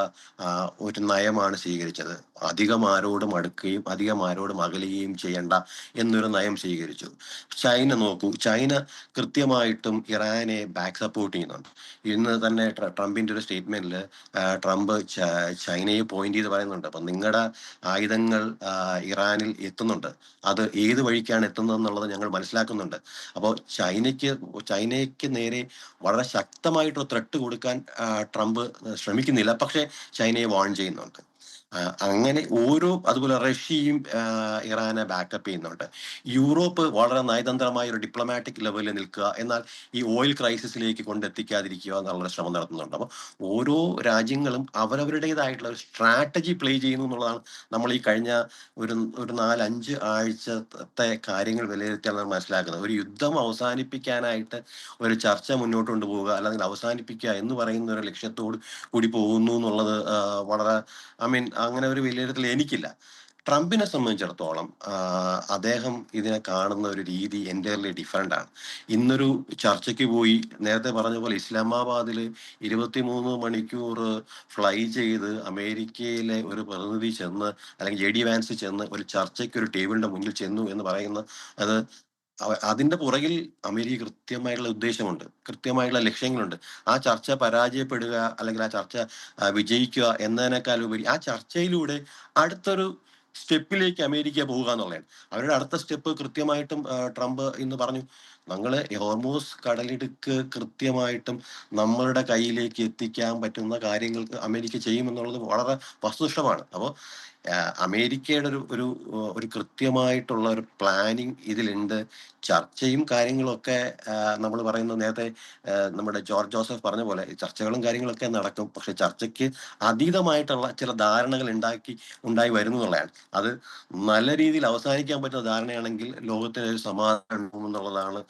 ഒരു നയമാണ് സ്വീകരിച്ചത്. അധികം ആരോടും അടുക്കുകയും അധികം ആരോടും അകലുകയും ചെയ്യേണ്ട എന്നൊരു നയം സ്വീകരിച്ചു. ചൈന നോക്കൂ, ചൈന കൃത്യമായിട്ടും ഇറാനെ ബാക്ക് സപ്പോർട്ട് ചെയ്യുന്നുണ്ട്. ഇന്ന് തന്നെ ട്രംപിന്റെ ഒരു സ്റ്റേറ്റ്മെന്റിൽ ട്രംപ് ചൈനയെ പോയിന്റ് ചെയ്ത് പറയുന്നുണ്ട്, അപ്പൊ നിങ്ങളുടെ ആയുധങ്ങൾ ഇറാനിൽ എത്തുന്നുണ്ട്, അത് ഏത് വഴിക്കാണ് എത്തുന്നത് എന്നുള്ളത് ഞങ്ങൾ മനസ്സിലാക്കുന്നുണ്ട്. അപ്പോൾ ചൈനയ്ക്ക് നേരെ വളരെ ശക്തമായിട്ടൊരു ത്രെട്ട് കൊടുക്കാൻ ട്രംപ് ശ്രമിക്കുന്നില്ല, പക്ഷെ ചൈനയെ വാൺ ചെയ്യുന്നുണ്ട്. അങ്ങനെ അതുപോലെ റഷ്യയും ഇറാനെ ബാക്കപ്പ് ചെയ്യുന്നുണ്ട്. യൂറോപ്പ് വളരെ നയതന്ത്രമായ ഒരു ഡിപ്ലോമാറ്റിക് ലെവലിൽ നിൽക്കുക, എന്നാൽ ഈ ഓയിൽ ക്രൈസിസിലേക്ക് കൊണ്ടെത്തിക്കാതിരിക്കുക എന്നുള്ള ശ്രമം നടത്തുന്നുണ്ട്. അപ്പോൾ ഓരോ രാജ്യങ്ങളും അവരവരുടേതായിട്ടുള്ള ഒരു സ്ട്രാറ്റജി പ്ലേ ചെയ്യുന്നു എന്നുള്ളതാണ് നമ്മൾ ഈ കഴിഞ്ഞ ഒരു 4-5 ആഴ്ചത്തെ കാര്യങ്ങൾ വിലയിരുത്തിയാണ് നമ്മൾ മനസ്സിലാക്കുന്നത്. ഒരു യുദ്ധം അവസാനിപ്പിക്കാനായിട്ട് ഒരു ചർച്ച മുന്നോട്ട് കൊണ്ടുപോവുക, അല്ലെങ്കിൽ അവസാനിപ്പിക്കുക എന്ന് പറയുന്ന ഒരു ലക്ഷ്യത്തോട് കൂടി പോകുന്നു എന്നുള്ളത് വളരെ അങ്ങനെ ഒരു വിലയിരുത്തൽ എനിക്കില്ല. ട്രംപിനെ സംബന്ധിച്ചിടത്തോളം അദ്ദേഹം ഇതിനെ കാണുന്ന ഒരു രീതി എൻ്റയർലി ഡിഫറെൻ്റ് ആണ്. ഇന്നൊരു ചർച്ചയ്ക്ക് പോയി, നേരത്തെ പറഞ്ഞ പോലെ ഇസ്ലാമാബാദിൽ 23 മണിക്കൂർ ഫ്ലൈ ചെയ്ത് അമേരിക്കയിലെ ഒരു പ്രതിനിധി ചെന്ന്, അല്ലെങ്കിൽ JD വാൻസ് ചെന്ന് ഒരു ചർച്ചയ്ക്ക് ഒരു ടേബിളിന്റെ മുന്നിൽ ചെന്നു എന്ന് പറയുന്ന അത് അതിന്റെ പുറകിൽ അമേരിക്ക കൃത്യമായിട്ടുള്ള ഉദ്ദേശമുണ്ട്, കൃത്യമായിട്ടുള്ള ലക്ഷ്യങ്ങളുണ്ട്. ആ ചർച്ച പരാജയപ്പെടുക അല്ലെങ്കിൽ ആ ചർച്ച വിജയിക്കുക എന്നതിനേക്കാൾ ഉപരി ആ ചർച്ചയിലൂടെ അടുത്തൊരു സ്റ്റെപ്പിലേക്ക് അമേരിക്ക പോവുക എന്നുള്ളതാണ്. അവരുടെ അടുത്ത സ്റ്റെപ്പ് കൃത്യമായിട്ടും ട്രംപ് ഇന്ന് പറഞ്ഞു, ഞങ്ങള് ഹോർമൂസ് കടലിടുക്ക് കൃത്യമായിട്ടും നമ്മളുടെ കയ്യിലേക്ക് എത്തിക്കാൻ പറ്റുന്ന കാര്യങ്ങൾക്ക് അമേരിക്ക ചെയ്യുമെന്നുള്ളത് വളരെ വസ്തുനിഷ്ഠമാണ്. അപ്പോൾ അമേരിക്കയുടെ ഒരു കൃത്യമായിട്ടുള്ള ഒരു പ്ലാനിങ് ഇതിലുണ്ട്. ചർച്ചയും കാര്യങ്ങളൊക്കെ നമ്മൾ പറയുന്ന നേരത്തെ നമ്മുടെ ജോർജ് ജോസഫ് പറഞ്ഞ പോലെ ചർച്ചകളും കാര്യങ്ങളൊക്കെ നടക്കും, പക്ഷെ ചർച്ചയ്ക്ക് അതീതമായിട്ടുള്ള ചില ധാരണകൾ ഉണ്ടായി വരുന്നു എന്നുള്ളതാണ്. അത് നല്ല രീതിയിൽ അവസാനിക്കാൻ പറ്റുന്ന ധാരണയാണെങ്കിൽ ലോകത്തിന് ഒരു സമാധാനം ഉണ്ടാവും എന്നുള്ളതാണ്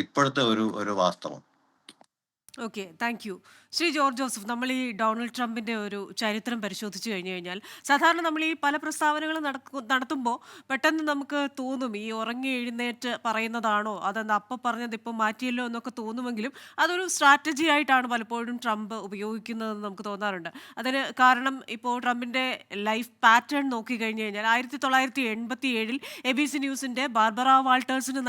ഇപ്പോഴത്തെ ഒരു വാസ്തവം. Okay, thank you. Shri George Joseph, നമ്മൾ ഈ ഡൊണാൾഡ് ട്രംപിന്റെ ഒരു ചരിത്രം പരിശോധിച്ചു കഴിഞ്ഞു കഴിഞ്ഞാൽ, സാധാരണ നമ്മൾ ഈ പല പ്രസ്താവനകളും നടത്തുമ്പോൾ പെട്ടെന്ന് നമുക്ക് തോന്നും ഈ ഉറങ്ങി എഴുന്നേറ്റ് പറയുന്നതാണോ, അതെന്താ അപ്പം പറഞ്ഞത് ഇപ്പം മാറ്റിയല്ലോ എന്നൊക്കെ തോന്നുമെങ്കിലും അതൊരു സ്ട്രാറ്റജി ആയിട്ടാണ് പലപ്പോഴും ട്രംപ് ഉപയോഗിക്കുന്നതെന്ന് നമുക്ക് തോന്നാറുണ്ട്. അതിന് കാരണം ഇപ്പോൾ ട്രംപിന്റെ ലൈഫ് പാറ്റേൺ നോക്കിക്കഴിഞ്ഞു കഴിഞ്ഞാൽ 1987 ABC ന്യൂസിന്റെ ബാർബറ വാൾട്ടേഴ്സിന്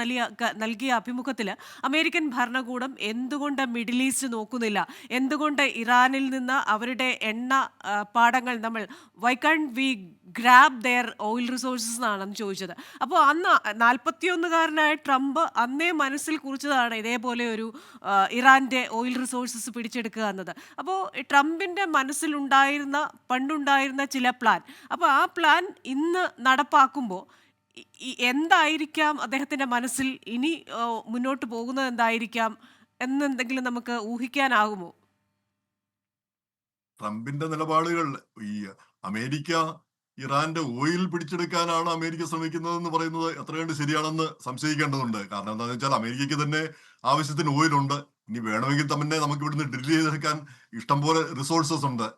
നൽകിയ അഭിമുഖത്തിൽ അമേരിക്കൻ ഭരണകൂടം എന്തുകൊണ്ട് മിഡിൽ ഈസ്റ്റ് നോക്കുന്നില്ല, എന്തുകൊണ്ട് ഇറാനിൽ നിന്ന് അവരുടെ എണ്ണ പാടങ്ങൾ നമ്മൾ why can't we grab their oil resources എന്നാണ് ചോദിച്ചത്. അപ്പോൾ അന്ന് 41-കാരനായ ട്രംപ് അന്നേ മനസ്സിൽ കുറിച്ചതാണ് ഇതേപോലെ ഒരു ഇറാൻ്റെ ഓയിൽ റിസോഴ്സസ് പിടിച്ചെടുക്കുക എന്നത്. അപ്പോൾ ട്രംപിൻ്റെ പണ്ടുണ്ടായിരുന്ന ചില പ്ലാൻ, അപ്പോൾ ആ പ്ലാൻ ഇന്ന് നടപ്പാക്കുമ്പോൾ എന്തായിരിക്കാം അദ്ദേഹത്തിൻ്റെ മനസ്സിൽ ഇനി മുന്നോട്ട് പോകുന്നത് എന്തായിരിക്കാം എന്നെന്തെങ്കിലും നമുക്ക് ഊഹിക്കാനാകുമോ? ട്രംപിന്റെ നിലപാടുകൾ, ഈ അമേരിക്ക ഇറാന്റെ ഓയിൽ പിടിച്ചെടുക്കാനാണ് അമേരിക്ക ശ്രമിക്കുന്നതെന്ന് പറയുന്നത് എത്ര കണ്ട് ശരിയാണെന്ന് സംശയിക്കേണ്ടതുണ്ട്. കാരണം എന്താണെന്ന് വെച്ചാൽ അമേരിക്കയ്ക്ക് തന്നെ ആവശ്യത്തിന് ഓയിലുണ്ട്. ഇനി വേണമെങ്കിൽ തന്നെ നമുക്ക് ഇവിടുന്ന് ഡ്രില്ല് ചെയ്തെടുക്കാൻ ഇഷ്ടംപോലെ റിസോഴ്സസ് ഉണ്ട്.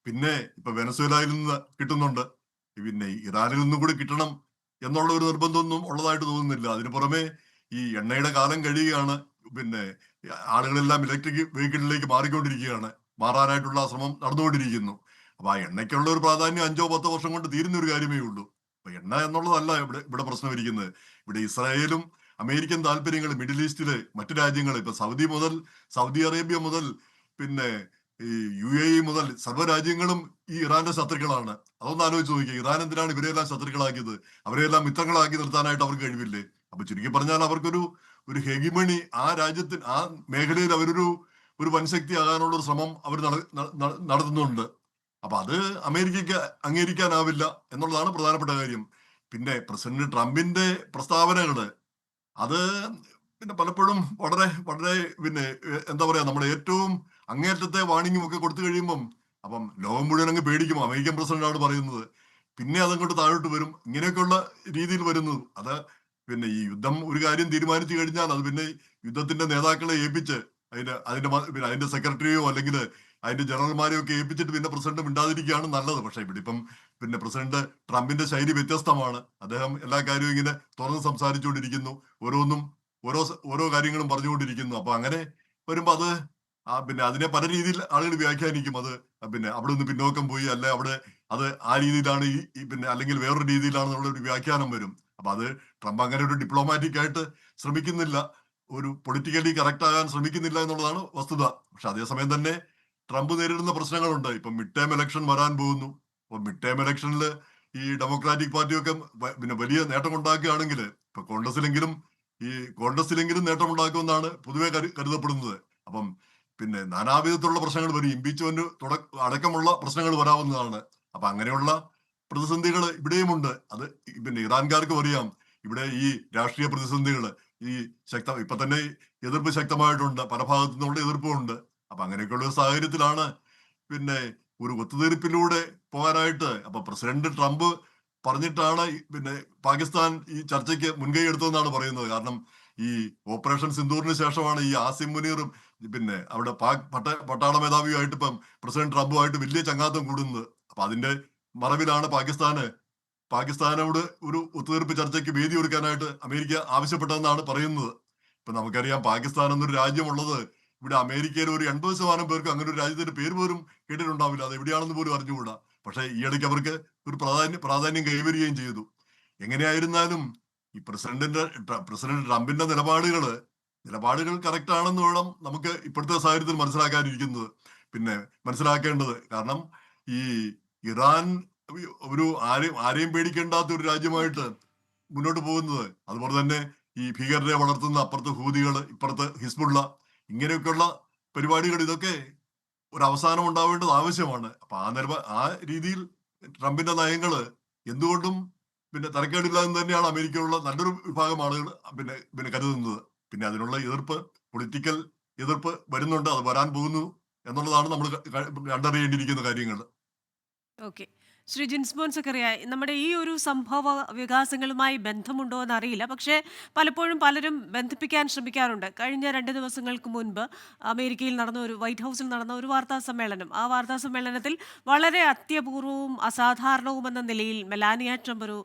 പിന്നെ ഇപ്പൊ വെനസ്വേലയിൽ നിന്ന് കിട്ടുന്നുണ്ട്, പിന്നെ ഇറാനിൽ നിന്നും കൂടി കിട്ടണം എന്നുള്ള ഒരു നിർബന്ധമൊന്നും ഉള്ളതായിട്ട് തോന്നുന്നില്ല. അതിന് പുറമെ ഈ എണ്ണയുടെ കാലം കഴിയുകയാണ്, പിന്നെ ആളുകളെല്ലാം ഇലക്ട്രിക് വെഹിക്കിളിലേക്ക് മാറാനായിട്ടുള്ള ശ്രമം നടന്നുകൊണ്ടിരിക്കുന്നു. അപ്പൊ ആ എണ്ണയ്ക്കുള്ള ഒരു പ്രാധാന്യം 5-10 വർഷം കൊണ്ട് തീരുന്ന ഒരു കാര്യമേ ഉള്ളൂ. അപ്പൊ എണ്ണ എന്നുള്ളതല്ല ഇവിടെ പ്രശ്നം ഇരിക്കുന്നത്. ഇവിടെ ഇസ്രായേലും അമേരിക്കൻ താല്പര്യങ്ങൾ, മിഡിൽ ഈസ്റ്റിലെ മറ്റു രാജ്യങ്ങൾ, ഇപ്പൊ സൗദി അറേബ്യ മുതൽ പിന്നെ ഈ UAE മുതൽ സർവ്വരാജ്യങ്ങളും ഈ ഇറാന്റെ ശത്രുക്കളാണ്. അതൊന്ന് ആലോചിച്ച് നോക്കിയാൽ ഇറാൻ എന്തിനാണ് ഇവരെല്ലാം ശത്രുക്കളാക്കിയത്? അവരെല്ലാം മിത്രങ്ങളാക്കി നിർത്താനായിട്ട് അവർക്ക് കഴിവില്ലേ? അപ്പൊ ചുരുക്കി പറഞ്ഞാൽ അവർക്കൊരു ഹെഗിമണി ആ രാജ്യത്തിന്, ആ മേഖലയിൽ അവരൊരു വൻശക്തി ആകാനുള്ള ഒരു ശ്രമം അവർ നടത്തുന്നുണ്ട്. അപ്പൊ അത് അമേരിക്കയ്ക്ക് അംഗീകരിക്കാനാവില്ല എന്നുള്ളതാണ് പ്രധാനപ്പെട്ട കാര്യം. പിന്നെ പ്രസിഡന്റ് ട്രംപിന്റെ പ്രസ്താവനകള് അത് പിന്നെ പലപ്പോഴും വളരെ വളരെ പിന്നെ എന്താ പറയാ, നമ്മുടെ ഏറ്റവും അങ്ങേറ്റത്തെ വാണിംഗും ഒക്കെ കൊടുത്തു കഴിയുമ്പം അപ്പം ലോകം മുഴുവൻ അങ്ങ് പേടിക്കും. അമേരിക്കൻ പ്രസിഡന്റാണ് പറയുന്നത്. പിന്നെ അതങ്ങോട്ട് താഴോട്ട് വരും. ഇങ്ങനെയൊക്കെയുള്ള രീതിയിൽ വരുന്നു. അത് പിന്നെ ഈ യുദ്ധം ഒരു കാര്യം തീരുമാനിച്ചു കഴിഞ്ഞാൽ അത് പിന്നെ യുദ്ധത്തിന്റെ നേതാക്കളെ ഏൽപ്പിച്ച് പിന്നെ അതിന്റെ സെക്രട്ടറിയോ അല്ലെങ്കിൽ അതിന്റെ ജനറൽമാരെയോ ഒക്കെ ഏൽപ്പിച്ചിട്ട് പിന്നെ പ്രസിഡന്റ് മിണ്ടാതിരിക്കുകയാണ് നല്ലത്. പക്ഷെ ഇവിടെ ഇപ്പം പിന്നെ പ്രസിഡന്റ് ട്രംപിന്റെ ശൈലി വ്യത്യസ്തമാണ്. അദ്ദേഹം എല്ലാ കാര്യവും ഇങ്ങനെ തുറന്ന് സംസാരിച്ചുകൊണ്ടിരിക്കുന്നു. ഓരോന്നും ഓരോ കാര്യങ്ങളും പറഞ്ഞുകൊണ്ടിരിക്കുന്നു. അപ്പൊ അങ്ങനെ വരുമ്പോ അത് പിന്നെ അതിനെ പല രീതിയിൽ ആളുകൾ വ്യാഖ്യാനിക്കും. അത് പിന്നെ അവിടെ നിന്ന് പിന്നോക്കം പോയി, അല്ലെ അവിടെ അത് ആ രീതിയിലാണ് പിന്നെ അല്ലെങ്കിൽ വേറൊരു രീതിയിലാണെന്നുള്ള ഒരു വ്യാഖ്യാനം വരും. അപ്പൊ അത് ട്രംപ് അങ്ങനെ ഒരു ഡിപ്ലോമാറ്റിക് ആയിട്ട് ശ്രമിക്കുന്നില്ല, ഒരു പൊളിറ്റിക്കലി കറക്റ്റ് ആകാൻ ശ്രമിക്കുന്നില്ല എന്നുള്ളതാണ് വസ്തുത. പക്ഷെ അതേസമയം തന്നെ ട്രംപ് നേരിടുന്ന പ്രശ്നങ്ങളുണ്ട്. ഇപ്പൊ മിഡ് ടേം ഇലക്ഷൻ വരാൻ പോകുന്നു. അപ്പൊ മിഡ് ടേം ഇലക്ഷനിൽ ഈ ഡെമോക്രാറ്റിക് പാർട്ടിയൊക്കെ പിന്നെ വലിയ നേട്ടം ഉണ്ടാക്കുകയാണെങ്കിൽ ഇപ്പൊ കോൺഗ്രസിലെങ്കിലും നേട്ടം ഉണ്ടാക്കുമെന്നാണ് പൊതുവെ കരുതപ്പെടുന്നത്. അപ്പം പിന്നെ നാനാവിധത്തിലുള്ള പ്രശ്നങ്ങൾ വരും. ഇംപീച്ച്മെന്റ് അടക്കമുള്ള പ്രശ്നങ്ങൾ വരാവുന്നതാണ്. അപ്പൊ അങ്ങനെയുള്ള പ്രതിസന്ധികൾ ഇവിടെയുമുണ്ട്. അത് പിന്നെ ഇറാൻകാർക്കും അറിയാം. ഇവിടെ ഈ രാഷ്ട്രീയ പ്രതിസന്ധികൾ ഈ ഇപ്പൊ തന്നെ എതിർപ്പ് ശക്തമായിട്ടുണ്ട്, പല ഭാഗത്തു നിന്നുള്ള എതിർപ്പുണ്ട്. അപ്പൊ അങ്ങനെയൊക്കെയുള്ള ഒരു സാഹചര്യത്തിലാണ് പിന്നെ ഒരു ഒത്തുതീർപ്പിലൂടെ പോകാനായിട്ട് അപ്പൊ പ്രസിഡന്റ് ട്രംപ് പറഞ്ഞിട്ടാണ് പിന്നെ പാകിസ്ഥാൻ ഈ ചർച്ചയ്ക്ക് മുൻകൈ എടുത്തതെന്നാണ് പറയുന്നത്. കാരണം ഈ ഓപ്പറേഷൻ സിന്ദൂറിന് ശേഷമാണ് ഈ ആസിം മുനീറും പിന്നെ അവിടെ പാക് പട്ടാള മേധാവിയുമായിട്ട് ഇപ്പം പ്രസിഡന്റ് ട്രംപുമായിട്ട് വലിയ ചങ്ങാത്തം കൂടുന്നത്. അപ്പൊ അതിന്റെ മറവിലാണ് പാകിസ്ഥാനോട് ഒരു ഒത്തുതീർപ്പ് ചർച്ചയ്ക്ക് വേദി ഒരുക്കാനായിട്ട് അമേരിക്ക ആവശ്യപ്പെട്ടതെന്നാണ് പറയുന്നത്. ഇപ്പൊ നമുക്കറിയാം പാകിസ്ഥാൻ എന്നൊരു രാജ്യമുള്ളത് ഇവിടെ അമേരിക്കയിൽ ഒരു 80% പേർക്ക് അങ്ങനെ ഒരു രാജ്യത്തിന്റെ പേര് പോലും കേട്ടിട്ടുണ്ടാവില്ല. അത് എവിടെയാണെന്ന് പോലും അറിഞ്ഞുകൂടാ. പക്ഷെ ഈ ഇടയ്ക്ക് അവർക്ക് ഒരു പ്രാധാന്യം കൈവരികയും ചെയ്തു. എങ്ങനെയായിരുന്നാലും ഈ പ്രസിഡന്റ് ട്രംപിന്റെ നിലപാടുകൾ കറക്റ്റ് ആണെന്ന് വേണം നമുക്ക് ഇപ്പോഴത്തെ സാഹചര്യത്തിൽ മനസ്സിലാക്കാനിരിക്കുന്നത്. പിന്നെ മനസ്സിലാക്കേണ്ടത്, കാരണം ഈ ഇറാൻ ഒരു ആരെയും പേടിക്കേണ്ടാത്ത ഒരു രാജ്യമായിട്ട് മുന്നോട്ട് പോകുന്നത്, അതുപോലെ തന്നെ ഈ ഭീകരരെ വളർത്തുന്ന അപ്പുറത്ത് ഹൂതികൾ, ഇപ്പുറത്ത് ഹിസ്ബുള്ള, ഇങ്ങനെയൊക്കെയുള്ള പരിപാടികൾ, ഇതൊക്കെ ഒരു അവസാനം ഉണ്ടാവേണ്ടത് ആവശ്യമാണ്. അപ്പൊ ആ രീതിയിൽ ട്രംപിന്റെ നയങ്ങള് എന്തുകൊണ്ടും പിന്നെ തരക്കേടില്ല എന്ന് തന്നെയാണ് അമേരിക്കയിലുള്ള നല്ലൊരു വിഭാഗം ആളുകൾ പിന്നെ കരുതുന്നത്. പിന്നെ അതിനുള്ള പൊളിറ്റിക്കൽ എതിർപ്പ് വരുന്നുണ്ട്, അത് വരാൻ പോകുന്നു എന്നുള്ളതാണ് നമ്മൾ കണ്ടറിയേണ്ടിയിരിക്കുന്ന കാര്യങ്ങൾ. ഓക്കെ. ശ്രീ ജിൻസ്മോൻ സക്കറിയ, നമ്മുടെ ഈ ഒരു സംഭവ വികാസങ്ങളുമായി ബന്ധമുണ്ടോ എന്നറിയില്ല. പക്ഷേ പലപ്പോഴും പലരും ബന്ധിപ്പിക്കാൻ ശ്രമിക്കാറുണ്ട്. കഴിഞ്ഞ 2 ദിവസങ്ങൾക്ക് മുൻപ് അമേരിക്കയിൽ വൈറ്റ് ഹൗസിൽ നടന്ന ഒരു വാർത്താ സമ്മേളനം. ആ വാർത്താ സമ്മേളനത്തിൽ വളരെ അത്യപൂർവവും അസാധാരണവുമെന്ന നിലയിൽ മെലാനിയ ട്രംപ് ഒരു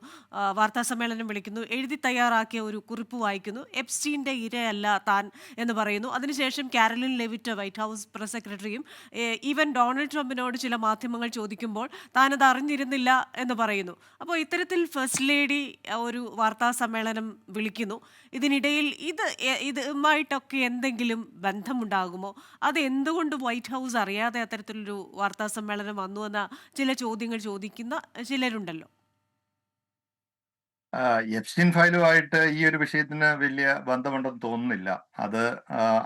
വാർത്താ സമ്മേളനം വിളിക്കുന്നു. എഴുതി തയ്യാറാക്കിയ ഒരു കുറിപ്പ് വായിക്കുന്നു. എപ്സ്റ്റീൻ്റെ ഇരയല്ല താൻ എന്ന് പറയുന്നു. അതിനുശേഷം Caroline Leavitt, white house press സെക്രട്ടറിയും ഈവൻ ഡൊണാൾഡ് ട്രംപിനോട് ചില മാധ്യമങ്ങൾ ചോദിക്കുമ്പോൾ താനത് അറിഞ്ഞിരുന്നില്ല എന്ന് പറയുന്നു. അപ്പോൾ ഇത്തരത്തിൽ ഫസ്റ്റ് ലേഡി ഒരു വാർത്താ സമ്മേളനം വിളിക്കുന്നു. ഇതിനിടയിൽ ഇതുമായിട്ടൊക്കെ എന്തെങ്കിലും ബന്ധമുണ്ടാകുമോ? അത് എന്തുകൊണ്ട് വൈറ്റ് ഹൗസ് അറിയാതെ അത്തരത്തിലൊരു വാർത്താ സമ്മേളനം വന്നു എന്ന ചില ചോദ്യങ്ങൾ ചോദിക്കുന്ന ചിലരുണ്ടല്ലോ. എപ്സ്റ്റീൻ ഫയലുമായിട്ട് ഈ ഒരു വിഷയത്തിന് വലിയ ബന്ധമുണ്ടെന്ന് തോന്നുന്നില്ല. അത്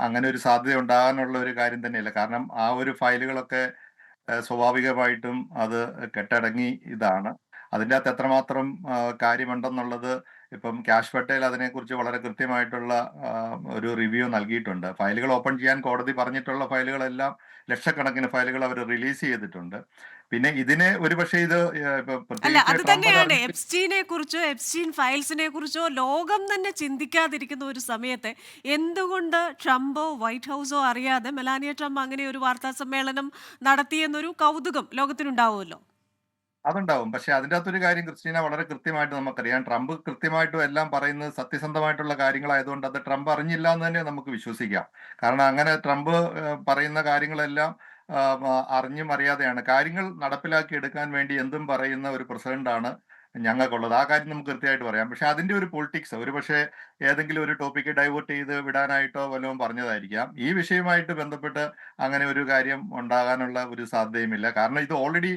അങ്ങനെ ഒരു സാധ്യത ഉണ്ടാകാനുള്ള ഒരു കാര്യം തന്നെയല്ല. കാരണം ആ ഒരു ഫയലുകളൊക്കെ സ്വാഭാവികമായിട്ടും അത് കെട്ടടങ്ങി ഇതാണ്. അതിൻ്റെ അകത്ത് എത്രമാത്രം കാര്യമുണ്ടെന്നുള്ളത് ഇപ്പം കാഷ് പട്ടേൽ അതിനെക്കുറിച്ച് വളരെ കൃത്യമായിട്ടുള്ള ഒരു റിവ്യൂ നൽകിയിട്ടുണ്ട്. ഫയലുകൾ ഓപ്പൺ ചെയ്യാൻ കോടതി പറഞ്ഞിട്ടുള്ള ഫയലുകളെല്ലാം, ലക്ഷക്കണക്കിന് ഫയലുകൾ അവർ റിലീസ് ചെയ്തിട്ടുണ്ട്. പിന്നെ ഇതിനെ ഒരുപക്ഷെ ഇത് അല്ല, പ്രത്യേകിച്ച് അത് ട്രംപ് തന്നെയാണ് എപ്സ്റ്റീൻ ഫയൽസിനെ കുറിച്ചോ ലോകം തന്നെ ചിന്തിക്കാതിരിക്കുന്ന ഒരു സമയത്ത് എന്തുകൊണ്ട് ട്രംപോ വൈറ്റ് ഹൗസോ അറിയാതെ മെലാനിയ ട്രംപ് അങ്ങനെ ഒരു വാർത്താ സമ്മേളനം നടത്തിയെന്നൊരു കൗതുകം ലോകത്തിനുണ്ടാവുമല്ലോ. അതുണ്ടാവും. പക്ഷെ അതിൻ്റെ അകത്തൊരു കാര്യം ക്രിസ്റ്റീന, വളരെ കൃത്യമായിട്ട് നമുക്കറിയാം. ട്രംപ് കൃത്യമായിട്ടും എല്ലാം പറയുന്നത് സത്യസന്ധമായിട്ടുള്ള കാര്യങ്ങളായതുകൊണ്ട് അത് ട്രംപ് അറിഞ്ഞില്ല എന്ന് തന്നെ നമുക്ക് വിശ്വസിക്കാം. കാരണം അങ്ങനെ ട്രംപ് പറയുന്ന കാര്യങ്ങളെല്ലാം അറിഞ്ഞും അറിയാതെയാണ്. കാര്യങ്ങൾ നടപ്പിലാക്കി എടുക്കാൻ വേണ്ടി എന്തും പറയുന്ന ഒരു പ്രസിഡന്റാണ് ഞങ്ങൾക്കുള്ളത്. ആ കാര്യം നമുക്ക് കൃത്യമായിട്ട് പറയാം. പക്ഷെ അതിന്റെ ഒരു പൊളിറ്റിക്സ് ഒരുപക്ഷെ ഏതെങ്കിലും ഒരു ടോപ്പിക്ക് ഡൈവേർട്ട് ചെയ്ത് വിടാനായിട്ടോ വല്ലതും പറഞ്ഞതായിരിക്കാം. ഈ വിഷയവുമായിട്ട് ബന്ധപ്പെട്ട് അങ്ങനെ ഒരു കാര്യം ഉണ്ടാകാനുള്ള ഒരു സാധ്യതയുമില്ല. കാരണം ഇത് ഓൾറെഡി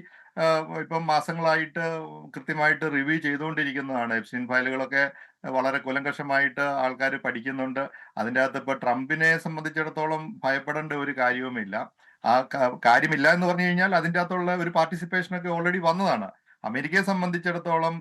ഇപ്പം മാസങ്ങളായിട്ട് കൃത്യമായിട്ട് റിവ്യൂ ചെയ്തുകൊണ്ടിരിക്കുന്നതാണ്. എപ്സ്റ്റീൻ ഫയലുകളൊക്കെ വളരെ കൂലങ്കഷമായിട്ട് ആൾക്കാർ പഠിക്കുന്നുണ്ട്. അതിൻ്റെ അകത്ത് ഇപ്പോൾ ട്രംപിനെ സംബന്ധിച്ചിടത്തോളം ഭയപ്പെടേണ്ട ഒരു കാര്യവുമില്ല. ആ കാര്യമില്ല എന്ന് പറഞ്ഞു കഴിഞ്ഞാൽ അതിൻ്റെ അകത്തുള്ള ഒരു പാർട്ടിസിപ്പേഷനൊക്കെ ഓൾറെഡി വന്നതാണ്. അമേരിക്കയെ സംബന്ധിച്ചിടത്തോളം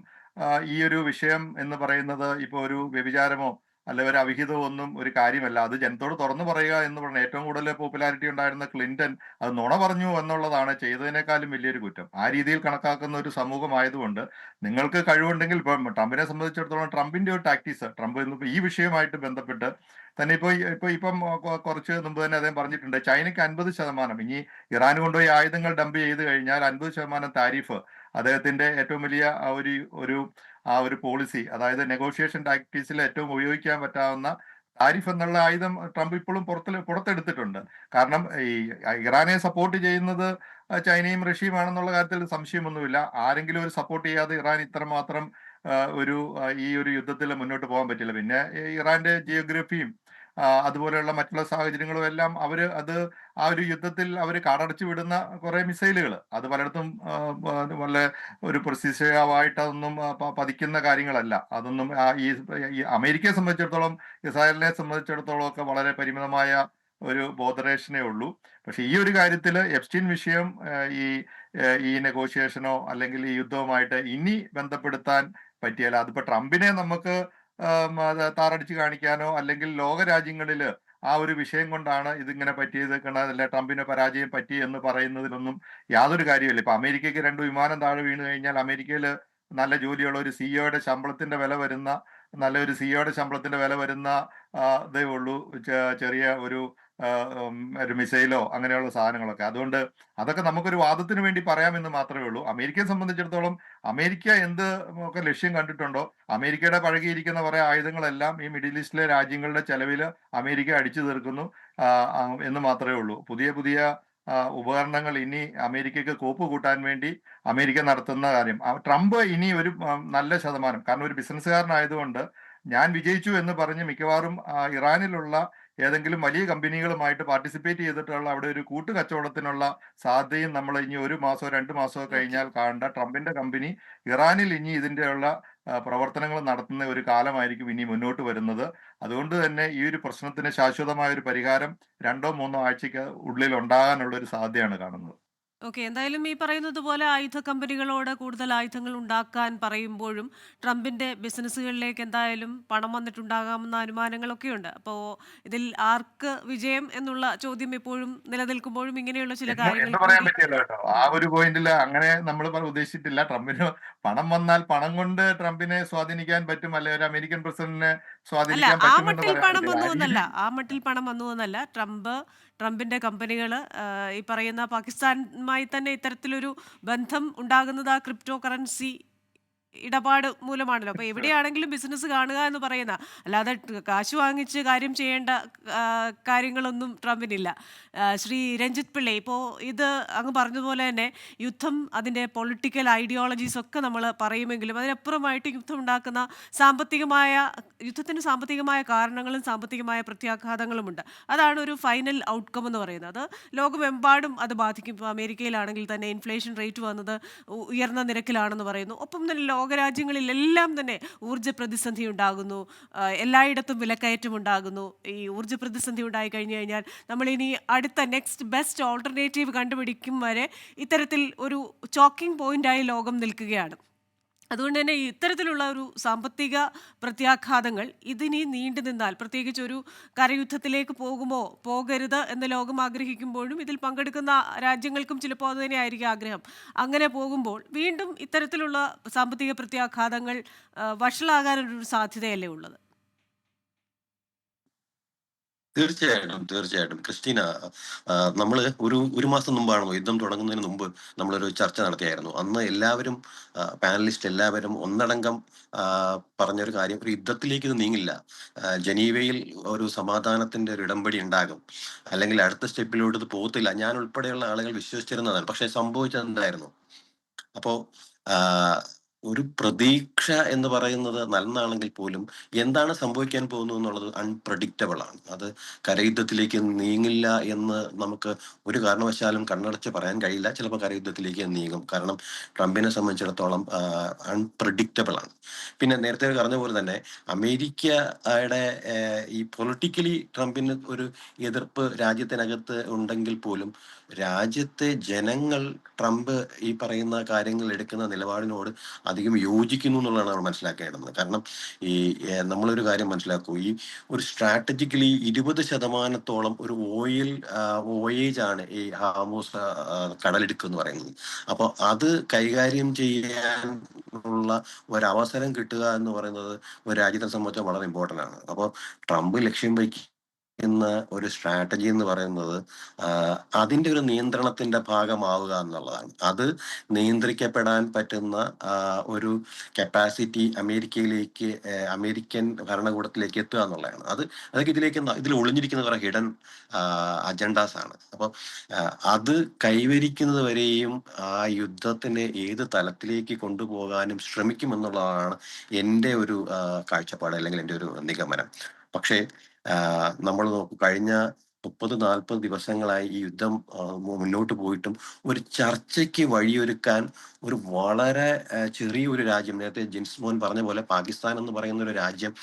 ഈ ഒരു വിഷയം എന്ന് പറയുന്നത് ഇപ്പോൾ ഒരു വ്യഭിചാരമോ അല്ലെ ഒരു അവിഹിതവും ഒന്നും ഒരു കാര്യമല്ല. അത് ജനത്തോട് തുറന്നു പറയുക എന്ന് പറഞ്ഞ ഏറ്റവും കൂടുതൽ പോപ്പുലാരിറ്റി ഉണ്ടായിരുന്ന ക്ലിന്റൺ അത് നുണ പറഞ്ഞു എന്നുള്ളതാണ് ചെയ്തതിനേക്കാളും വലിയൊരു കുറ്റം. ആ രീതിയിൽ കണക്കാക്കുന്ന ഒരു സമൂഹമായതുകൊണ്ട് നിങ്ങൾക്ക് കഴിവുണ്ടെങ്കിൽ ഇപ്പം ട്രംപിനെ സംബന്ധിച്ചിടത്തോളം ട്രംപിന്റെ ഒരു ടാക്ടീസ്, ട്രംപ് ഇന്നിപ്പോ ഈ വിഷയവുമായിട്ട് ബന്ധപ്പെട്ട് തന്നെ ഇപ്പം കുറച്ച് മുമ്പ് തന്നെ അദ്ദേഹം പറഞ്ഞിട്ടുണ്ട്, ചൈനയ്ക്ക് 50%, ഇനി ഇറാൻ കൊണ്ടുപോയി ആയുധങ്ങൾ ഡംപ് ചെയ്ത് കഴിഞ്ഞാൽ 50% താരിഫ് അദ്ദേഹത്തിന്റെ ഏറ്റവും വലിയ ഒരു ഒരു പോളിസി, അതായത് നെഗോഷിയേഷൻ ടാക്ടീസിൽ ഏറ്റവും ഉപയോഗിക്കാൻ പറ്റാവുന്ന താരിഫ് എന്നുള്ള ആയുധം ട്രംപ് ഇപ്പോഴും പുറത്തെടുത്തിട്ടുണ്ട്. കാരണം ഈ ഇറാനെ സപ്പോർട്ട് ചെയ്യുന്നത് ചൈനയും റഷ്യയുമാണെന്നുള്ള കാര്യത്തിൽ സംശയമൊന്നുമില്ല. ആരെങ്കിലും ഒരു സപ്പോർട്ട് ചെയ്യാതെ ഇറാൻ ഇത്രമാത്രം ഈ ഒരു യുദ്ധത്തിൽ മുന്നോട്ട് പോകാൻ പറ്റില്ല. പിന്നെ ഇറാന്റെ ജിയോഗ്രഫിയും അതുപോലെയുള്ള മറ്റുള്ള സാഹചര്യങ്ങളും എല്ലാം ആ ഒരു യുദ്ധത്തിൽ അവർ കാടടച്ചു വിടുന്ന കുറെ മിസൈലുകൾ അത് പലയിടത്തും വല്ല ഒരു പ്രസിദ്ധമായിട്ട് അതൊന്നും പതിക്കുന്ന കാര്യങ്ങളല്ല. അതൊന്നും ഈ അമേരിക്കയെ സംബന്ധിച്ചിടത്തോളം, ഇസ്രായേലിനെ സംബന്ധിച്ചിടത്തോളം ഒക്കെ വളരെ പരിമിതമായ ഒരു ബോധറേഷനേ ഉള്ളൂ. പക്ഷെ ഈ ഒരു കാര്യത്തിൽ എപ്സ്റ്റീൻ വിഷയം ഈ നെഗോഷിയേഷനോ അല്ലെങ്കിൽ ഈ യുദ്ധവുമായിട്ട് ഇനി ബന്ധപ്പെടുത്താൻ പറ്റിയാൽ അതിപ്പോ ട്രംപിനെ നമുക്ക് താറടിച്ച് കാണിക്കാനോ അല്ലെങ്കിൽ ലോക രാജ്യങ്ങളിൽ ആ ഒരു വിഷയം കൊണ്ടാണ് ഇതിങ്ങനെ പറ്റിയത്, അല്ല ട്രംപിന് പരാജയം പറ്റി എന്ന് പറയുന്നതിലൊന്നും യാതൊരു കാര്യമില്ല. ഇപ്പൊ അമേരിക്കയ്ക്ക് 2 വിമാനം താഴെ വീണ് കഴിഞ്ഞാൽ അമേരിക്കയിൽ നല്ല ജോലിയുള്ള ഒരു സിഇഒയുടെ ശമ്പളത്തിന്റെ വില വരുന്ന ഇതേ ഉള്ളൂ ചെറിയ ഒരു മിസൈലോ അങ്ങനെയുള്ള സാധനങ്ങളൊക്കെ. അതുകൊണ്ട് അതൊക്കെ നമുക്കൊരു വാദത്തിന് വേണ്ടി പറയാമെന്ന് മാത്രമേ ഉള്ളൂ. അമേരിക്കയെ സംബന്ധിച്ചിടത്തോളം അമേരിക്ക എന്ത് ഒക്കെ ലക്ഷ്യം കണ്ടിട്ടുണ്ടോ, അമേരിക്കയുടെ പഴകിയിരിക്കുന്ന കുറെ ആയുധങ്ങളെല്ലാം ഈ മിഡിൽ ഈസ്റ്റിലെ രാജ്യങ്ങളുടെ ചെലവിൽ അമേരിക്ക അടിച്ചു തീർക്കുന്നു എന്ന് മാത്രമേ ഉള്ളൂ. പുതിയ പുതിയ ഉപകരണങ്ങൾ ഇനി അമേരിക്കയ്ക്ക് കോപ്പ് കൂട്ടാൻ വേണ്ടി അമേരിക്ക നടത്തുന്ന കാര്യം. ട്രംപ് ഇനി ഒരു നല്ല ശതമാനം, കാരണം ഒരു ബിസിനസ്സുകാരനായതുകൊണ്ട് ഞാൻ വിജയിച്ചു എന്ന് പറഞ്ഞ് മിക്കവാറും ഇറാനിലുള്ള ഏതെങ്കിലും വലിയ കമ്പനികളുമായിട്ട് പാർട്ടിസിപ്പേറ്റ് ചെയ്തിട്ടുള്ള അവിടെ ഒരു കൂട്ടുകച്ചവടത്തിനുള്ള സാധ്യതയും നമ്മൾ ഇനി 1 മാസമോ 2 മാസമോ കഴിഞ്ഞാൽ കാണേണ്ട. ട്രംപിന്റെ കമ്പനി ഇറാനിൽ ഇനി ഇതിന്റെയുള്ള പ്രവർത്തനങ്ങൾ നടത്തുന്ന ഒരു കാലമായിരിക്കും ഇനി മുന്നോട്ട് വരുന്നത്. അതുകൊണ്ട് തന്നെ ഈ ഒരു പ്രശ്നത്തിന് ശാശ്വതമായ ഒരു പരിഹാരം 2-3 ആഴ്ചയ്ക്ക് ഉള്ളിൽ ഉണ്ടാകാനുള്ള ഒരു സാധ്യതയാണ് കാണുന്നത്. ഓക്കെ, എന്തായാലും ഈ പറയുന്നത് പോലെ ആയുധ കമ്പനികളോട് കൂടുതൽ ആയുധങ്ങൾ ഉണ്ടാക്കാൻ പറയുമ്പോഴും ട്രംപിന്റെ ബിസിനസ്സുകളിലേക്ക് എന്തായാലും പണം വന്നിട്ടുണ്ടാകാമെന്ന അനുമാനങ്ങളൊക്കെ ഉണ്ട്. അപ്പോൾ ഇതിൽ ആർക്ക് വിജയം എന്നുള്ള ചോദ്യം ഇപ്പോഴും നിലനിൽക്കുമ്പോഴും ഇങ്ങനെയുള്ള ചില കാര്യങ്ങൾ എന്ന് പറയാൻ പറ്റില്ല കേട്ടോ. ആ ഒരു പോയിന്റിൽ അങ്ങനെ നമ്മൾ ഉദ്ദേശിച്ചിട്ടില്ല. ട്രംപിന് പണം വന്നാൽ പണം കൊണ്ട് ട്രംപിനെ സ്വാധീനിക്കാൻ പറ്റും, അല്ലെങ്കിൽ ഒരു അമേരിക്കൻ പ്രസിഡന്റിനെ അല്ല, സ്വാധീനിക്കാൻ ആ പറ്റുമെന്ന് മട്ടിൽ പറയാൻ പണം പറ്റില്ല. ആ വന്നു രീതി എന്നല്ല, ആ മട്ടിൽ പണം വന്നു എന്നല്ല. ട്രംപിന്റെ കമ്പനികൾ ഈ പറയുന്ന പാകിസ്ഥാനുമായി തന്നെ ഇത്തരത്തിലൊരു ബന്ധം ഉണ്ടാകുന്നത് ആ ക്രിപ്റ്റോ കറൻസി ഇടപാട് മൂലമാണല്ലോ. അപ്പോൾ എവിടെയാണെങ്കിലും ബിസിനസ് കാണുക എന്ന് പറയുന്ന, അല്ലാതെ കാശ് വാങ്ങിച്ച് കാര്യം ചെയ്യേണ്ട കാര്യങ്ങളൊന്നും ട്രംപിനില്ല. ശ്രീ രഞ്ജിത്ത് പിള്ളை, ഇപ്പോൾ ഇത് അങ്ങ് പറഞ്ഞതുപോലെ തന്നെ യുദ്ധം അതിൻ്റെ പൊളിറ്റിക്കൽ ഐഡിയോളജീസ് ഒക്കെ നമ്മൾ പറയുമെങ്കിലും അതിനപ്പുറമായിട്ട് യുദ്ധം ഉണ്ടാക്കുന്ന യുദ്ധത്തിന് സാമ്പത്തികമായ കാരണങ്ങളും സാമ്പത്തികമായ പ്രത്യാഘാതങ്ങളുമുണ്ട്. അതാണ് ഒരു ഫൈനൽ ഔട്ട്കം എന്ന് പറയുന്നത്. അത് ലോകമെമ്പാടും അത് ബാധിക്കും. ഇപ്പോൾ അമേരിക്കയിലാണെങ്കിൽ തന്നെ ഇൻഫ്ലേഷൻ റേറ്റ് വന്നത് ഉയർന്ന നിരക്കിലാണെന്ന് പറയുന്നു. ഒപ്പം തന്നെ ലോകരാജ്യങ്ങളിലെല്ലാം തന്നെ ഊർജ്ജ പ്രതിസന്ധി ഉണ്ടാകുന്നു, എല്ലായിടത്തും വിലക്കയറ്റം ഉണ്ടാകുന്നു. ഈ ഊർജ്ജ പ്രതിസന്ധി ഉണ്ടായി കഴിഞ്ഞു കഴിഞ്ഞാൽ നമ്മളിനി അടുത്ത നെക്സ്റ്റ് ബെസ്റ്റ് ഓൾട്ടർനേറ്റീവ് കണ്ടുപിടിക്കും വരെ ഇത്തരത്തിൽ ഒരു ചോക്കിംഗ് പോയിന്റായി ലോകം നിൽക്കുകയാണ്. അതുകൊണ്ട് തന്നെ ഇത്തരത്തിലുള്ള ഒരു സാമ്പത്തിക പ്രത്യാഘാതങ്ങൾ ഇതിനി നീണ്ടു നിന്നാൽ, പ്രത്യേകിച്ച് ഒരു കരയുദ്ധത്തിലേക്ക് പോകരുത് എന്ന് ലോകം ആഗ്രഹിക്കുമ്പോഴും ഇതിൽ പങ്കെടുക്കുന്ന രാജ്യങ്ങൾക്കും ചിലപ്പോൾ അത് തന്നെയായിരിക്കും ആഗ്രഹം. അങ്ങനെ പോകുമ്പോൾ വീണ്ടും ഇത്തരത്തിലുള്ള സാമ്പത്തിക പ്രത്യാഘാതങ്ങൾ വഷളാകാനൊരു സാധ്യതയല്ലേ ഉള്ളത്? തീർച്ചയായിട്ടും ക്രിസ്റ്റീന, നമ്മള് ഒരു മാസം മുമ്പാണല്ലോ യുദ്ധം തുടങ്ങുന്നതിന് മുമ്പ് നമ്മളൊരു ചർച്ച നടത്തിയായിരുന്നു. അന്ന് എല്ലാവരും പാനലിസ്റ്റ് എല്ലാവരും ഒന്നടങ്കം പറഞ്ഞൊരു കാര്യം, ഒരു യുദ്ധത്തിലേക്ക് ഇത് നീങ്ങില്ല, ജനീവയിൽ ഒരു സമാധാനത്തിന്റെ ഒരു ഇടമ്പടി ഉണ്ടാകും, അല്ലെങ്കിൽ അടുത്ത സ്റ്റെപ്പിലോട്ട് ഇത് പോകത്തില്ല. ഞാൻ ഉൾപ്പെടെയുള്ള ആളുകൾ വിശ്വസിച്ചിരുന്നതാണ്. പക്ഷെ സംഭവിച്ചത് എന്തായിരുന്നു? അപ്പോ ഒരു പ്രതീക്ഷ എന്ന് പറയുന്നത് നല്ലതാണെങ്കിൽ പോലും എന്താണ് സംഭവിക്കാൻ പോകുന്നു എന്നുള്ളത് അൺപ്രഡിക്റ്റബിൾ ആണ്. അത് കരയുദ്ധത്തിലേക്ക് നീങ്ങില്ല എന്ന് നമുക്ക് ഒരു കാരണവശാലും കണ്ണടച്ച് പറയാൻ കഴിയില്ല. ചിലപ്പോൾ കരയുദ്ധത്തിലേക്ക് നീങ്ങും. കാരണം ട്രംപിനെ സംബന്ധിച്ചിടത്തോളം അൺപ്രഡിക്റ്റബിൾ ആണ്. പിന്നെ നേരത്തെ പറഞ്ഞ പോലെ തന്നെ അമേരിക്കയുടെ ഈ പൊളിറ്റിക്കലി ട്രംപിന് ഒരു എതിർപ്പ് രാജ്യത്തിനകത്ത് ഉണ്ടെങ്കിൽ പോലും രാജ്യത്തെ ജനങ്ങൾ ട്രംപ് ഈ പറയുന്ന കാര്യങ്ങൾ എടുക്കുന്ന നിലപാടിനോട് അധികം യോജിക്കുന്നു എന്നുള്ളതാണ് നമ്മൾ മനസ്സിലാക്കേണ്ടത്. കാരണം ഈ നമ്മളൊരു കാര്യം മനസ്സിലാക്കൂ, ഈ ഒരു സ്ട്രാറ്റജിക്കലി 20% ഒരു വോയേജ് ആണ് ഈ ഹാമൂസ് കടലിടുക്ക് എന്ന് പറയുന്നത്. അപ്പോൾ അത് കൈകാര്യം ചെയ്യാൻ ഉള്ള ഒരവസരം കിട്ടുക എന്ന് പറയുന്നത് ഒരു രാജ്യത്തെ സംബന്ധിച്ച് വളരെ ഇമ്പോർട്ടൻ്റ് ആണ്. അപ്പോൾ ട്രംപ് ലക്ഷ്യം വയ്ക്കുന്ന ഒരു സ്ട്രാറ്റജി എന്ന് പറയുന്നത് അതിൻ്റെ ഒരു നിയന്ത്രണത്തിന്റെ ഭാഗമാവുക എന്നുള്ളതാണ്. അത് നിയന്ത്രിക്കപ്പെടാൻ പറ്റുന്ന ഒരു കപ്പാസിറ്റി അമേരിക്കയിലേക്ക്, അമേരിക്കൻ ഭരണകൂടത്തിലേക്ക് എത്തുക എന്നുള്ളതാണ്. അതൊക്കെ ഇതിൽ ഒളിഞ്ഞിരിക്കുന്ന കുറെ ഹിഡൻ അജണ്ടാസ് ആണ്. അപ്പോൾ അത് കൈവരിക്കുന്നത് വരെയും ആ യുദ്ധത്തിനെ ഏത് തലത്തിലേക്ക് കൊണ്ടുപോകാനും ശ്രമിക്കുമെന്നുള്ളതാണ് എൻ്റെ ഒരു കാഴ്ചപ്പാട്, അല്ലെങ്കിൽ എൻ്റെ ഒരു നിഗമനം. പക്ഷേ നമ്മൾ നോക്കൂ, കഴിഞ്ഞ 30-40 ദിവസങ്ങളായി ഈ യുദ്ധം മുന്നോട്ട് പോയിട്ടും ഒരു ചർച്ചയ്ക്ക് വഴിയൊരുക്കാൻ ഒരു വളരെ ചെറിയൊരു രാജ്യം, നേരത്തെ ജിൻസ് മോൻ പറഞ്ഞ പോലെ പാകിസ്ഥാൻ എന്ന് പറയുന്ന ഒരു രാജ്യം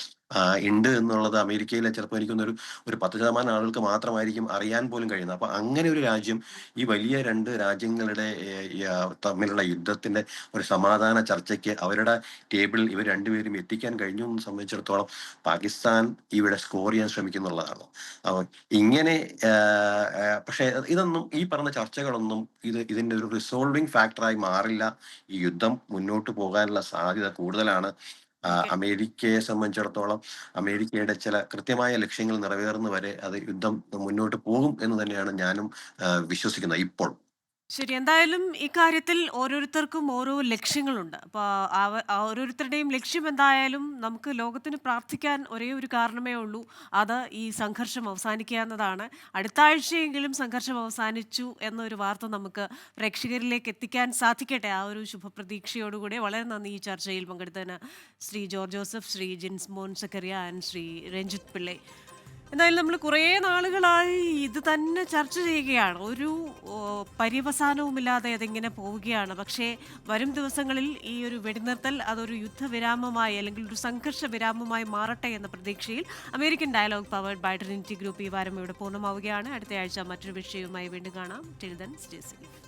ഉണ്ട് എന്നുള്ളത് അമേരിക്കയിലെ ചിലപ്പോൾ എനിക്കൊന്നൊരു 10% ആളുകൾക്ക് മാത്രമായിരിക്കും അറിയാൻ പോലും കഴിയുന്നത്. അപ്പൊ അങ്ങനെ ഒരു രാജ്യം ഈ വലിയ 2 രാജ്യങ്ങളുടെ തമ്മിലുള്ള യുദ്ധത്തിന്റെ ഒരു സമാധാന ചർച്ചയ്ക്ക് അവരുടെ ടേബിളിൽ ഇവർ രണ്ടുപേരും എത്തിക്കാൻ കഴിഞ്ഞു എന്ന് സംബന്ധിച്ചിടത്തോളം പാകിസ്ഥാൻ ഇവിടെ സ്കോർ ചെയ്യാൻ ശ്രമിക്കുന്നുള്ളതാണ്. അപ്പോൾ ഇങ്ങനെ പക്ഷേ ഇതൊന്നും, ഈ പറഞ്ഞ ചർച്ചകളൊന്നും ഇതിന്റെ ഒരു റിസോൾവിങ് ഫാക്ടറായി മാറില്ല. ഈ യുദ്ധം മുന്നോട്ട് പോകാനുള്ള സാധ്യത കൂടുതലാണ്. അമേരിക്കയെ സംബന്ധിച്ചിടത്തോളം അമേരിക്കയുടെ ചില കൃത്യമായ ലക്ഷ്യങ്ങൾ നിറവേറുന്നവരെ അത് യുദ്ധം മുന്നോട്ട് പോകും എന്ന് തന്നെയാണ് ഞാനും വിശ്വസിക്കുന്നത് ഇപ്പോൾ. ശരി. എന്തായാലും ഇക്കാര്യത്തിൽ ഓരോരുത്തർക്കും ഓരോ ലക്ഷ്യങ്ങളുണ്ട്. അപ്പോൾ ഓരോരുത്തരുടെയും ലക്ഷ്യം എന്തായാലും നമുക്ക് ലോകത്തിന് പ്രാർത്ഥിക്കാൻ ഒരേ ഒരു കാരണമേ ഉള്ളൂ. അത് ഈ സംഘർഷം അവസാനിക്കുക എന്നതാണ്. അടുത്ത ആഴ്ചയെങ്കിലും സംഘർഷം അവസാനിച്ചു എന്നൊരു വാർത്ത നമുക്ക് പ്രേക്ഷകരിലേക്ക് എത്തിക്കാൻ സാധിക്കട്ടെ. ആ ഒരു ശുഭപ്രതീക്ഷയോടുകൂടി വളരെ നന്ദി ഈ ചർച്ചയിൽ പങ്കെടുത്തതിന് ശ്രീ ജോർജ് ജോസഫ്, ശ്രീ ജിൻസ് മോൻ സക്കറിയ ആൻഡ് ശ്രീ രഞ്ജിത്ത് പിള്ളை. എന്തായാലും നമ്മൾ കുറേ നാളുകളായി ഇത് തന്നെ ചർച്ച ചെയ്യുകയാണ്. ഒരു പര്യവസാനവുമില്ലാതെ അതെങ്ങനെ പോവുകയാണ്. പക്ഷേ വരും ദിവസങ്ങളിൽ ഈ ഒരു വെടിനിർത്തൽ അതൊരു യുദ്ധവിരാമമായി, അല്ലെങ്കിൽ ഒരു സംഘർഷ വിരാമമായി മാറട്ടെ എന്ന പ്രതീക്ഷയിൽ American dialogue powered by Trinity group ഈ വാരം ഇവിടെ പൂർണ്ണമാവുകയാണ്. അടുത്ത ആഴ്ച മറ്റൊരു വിഷയവുമായി വീണ്ടും കാണാം. Till then stay safe.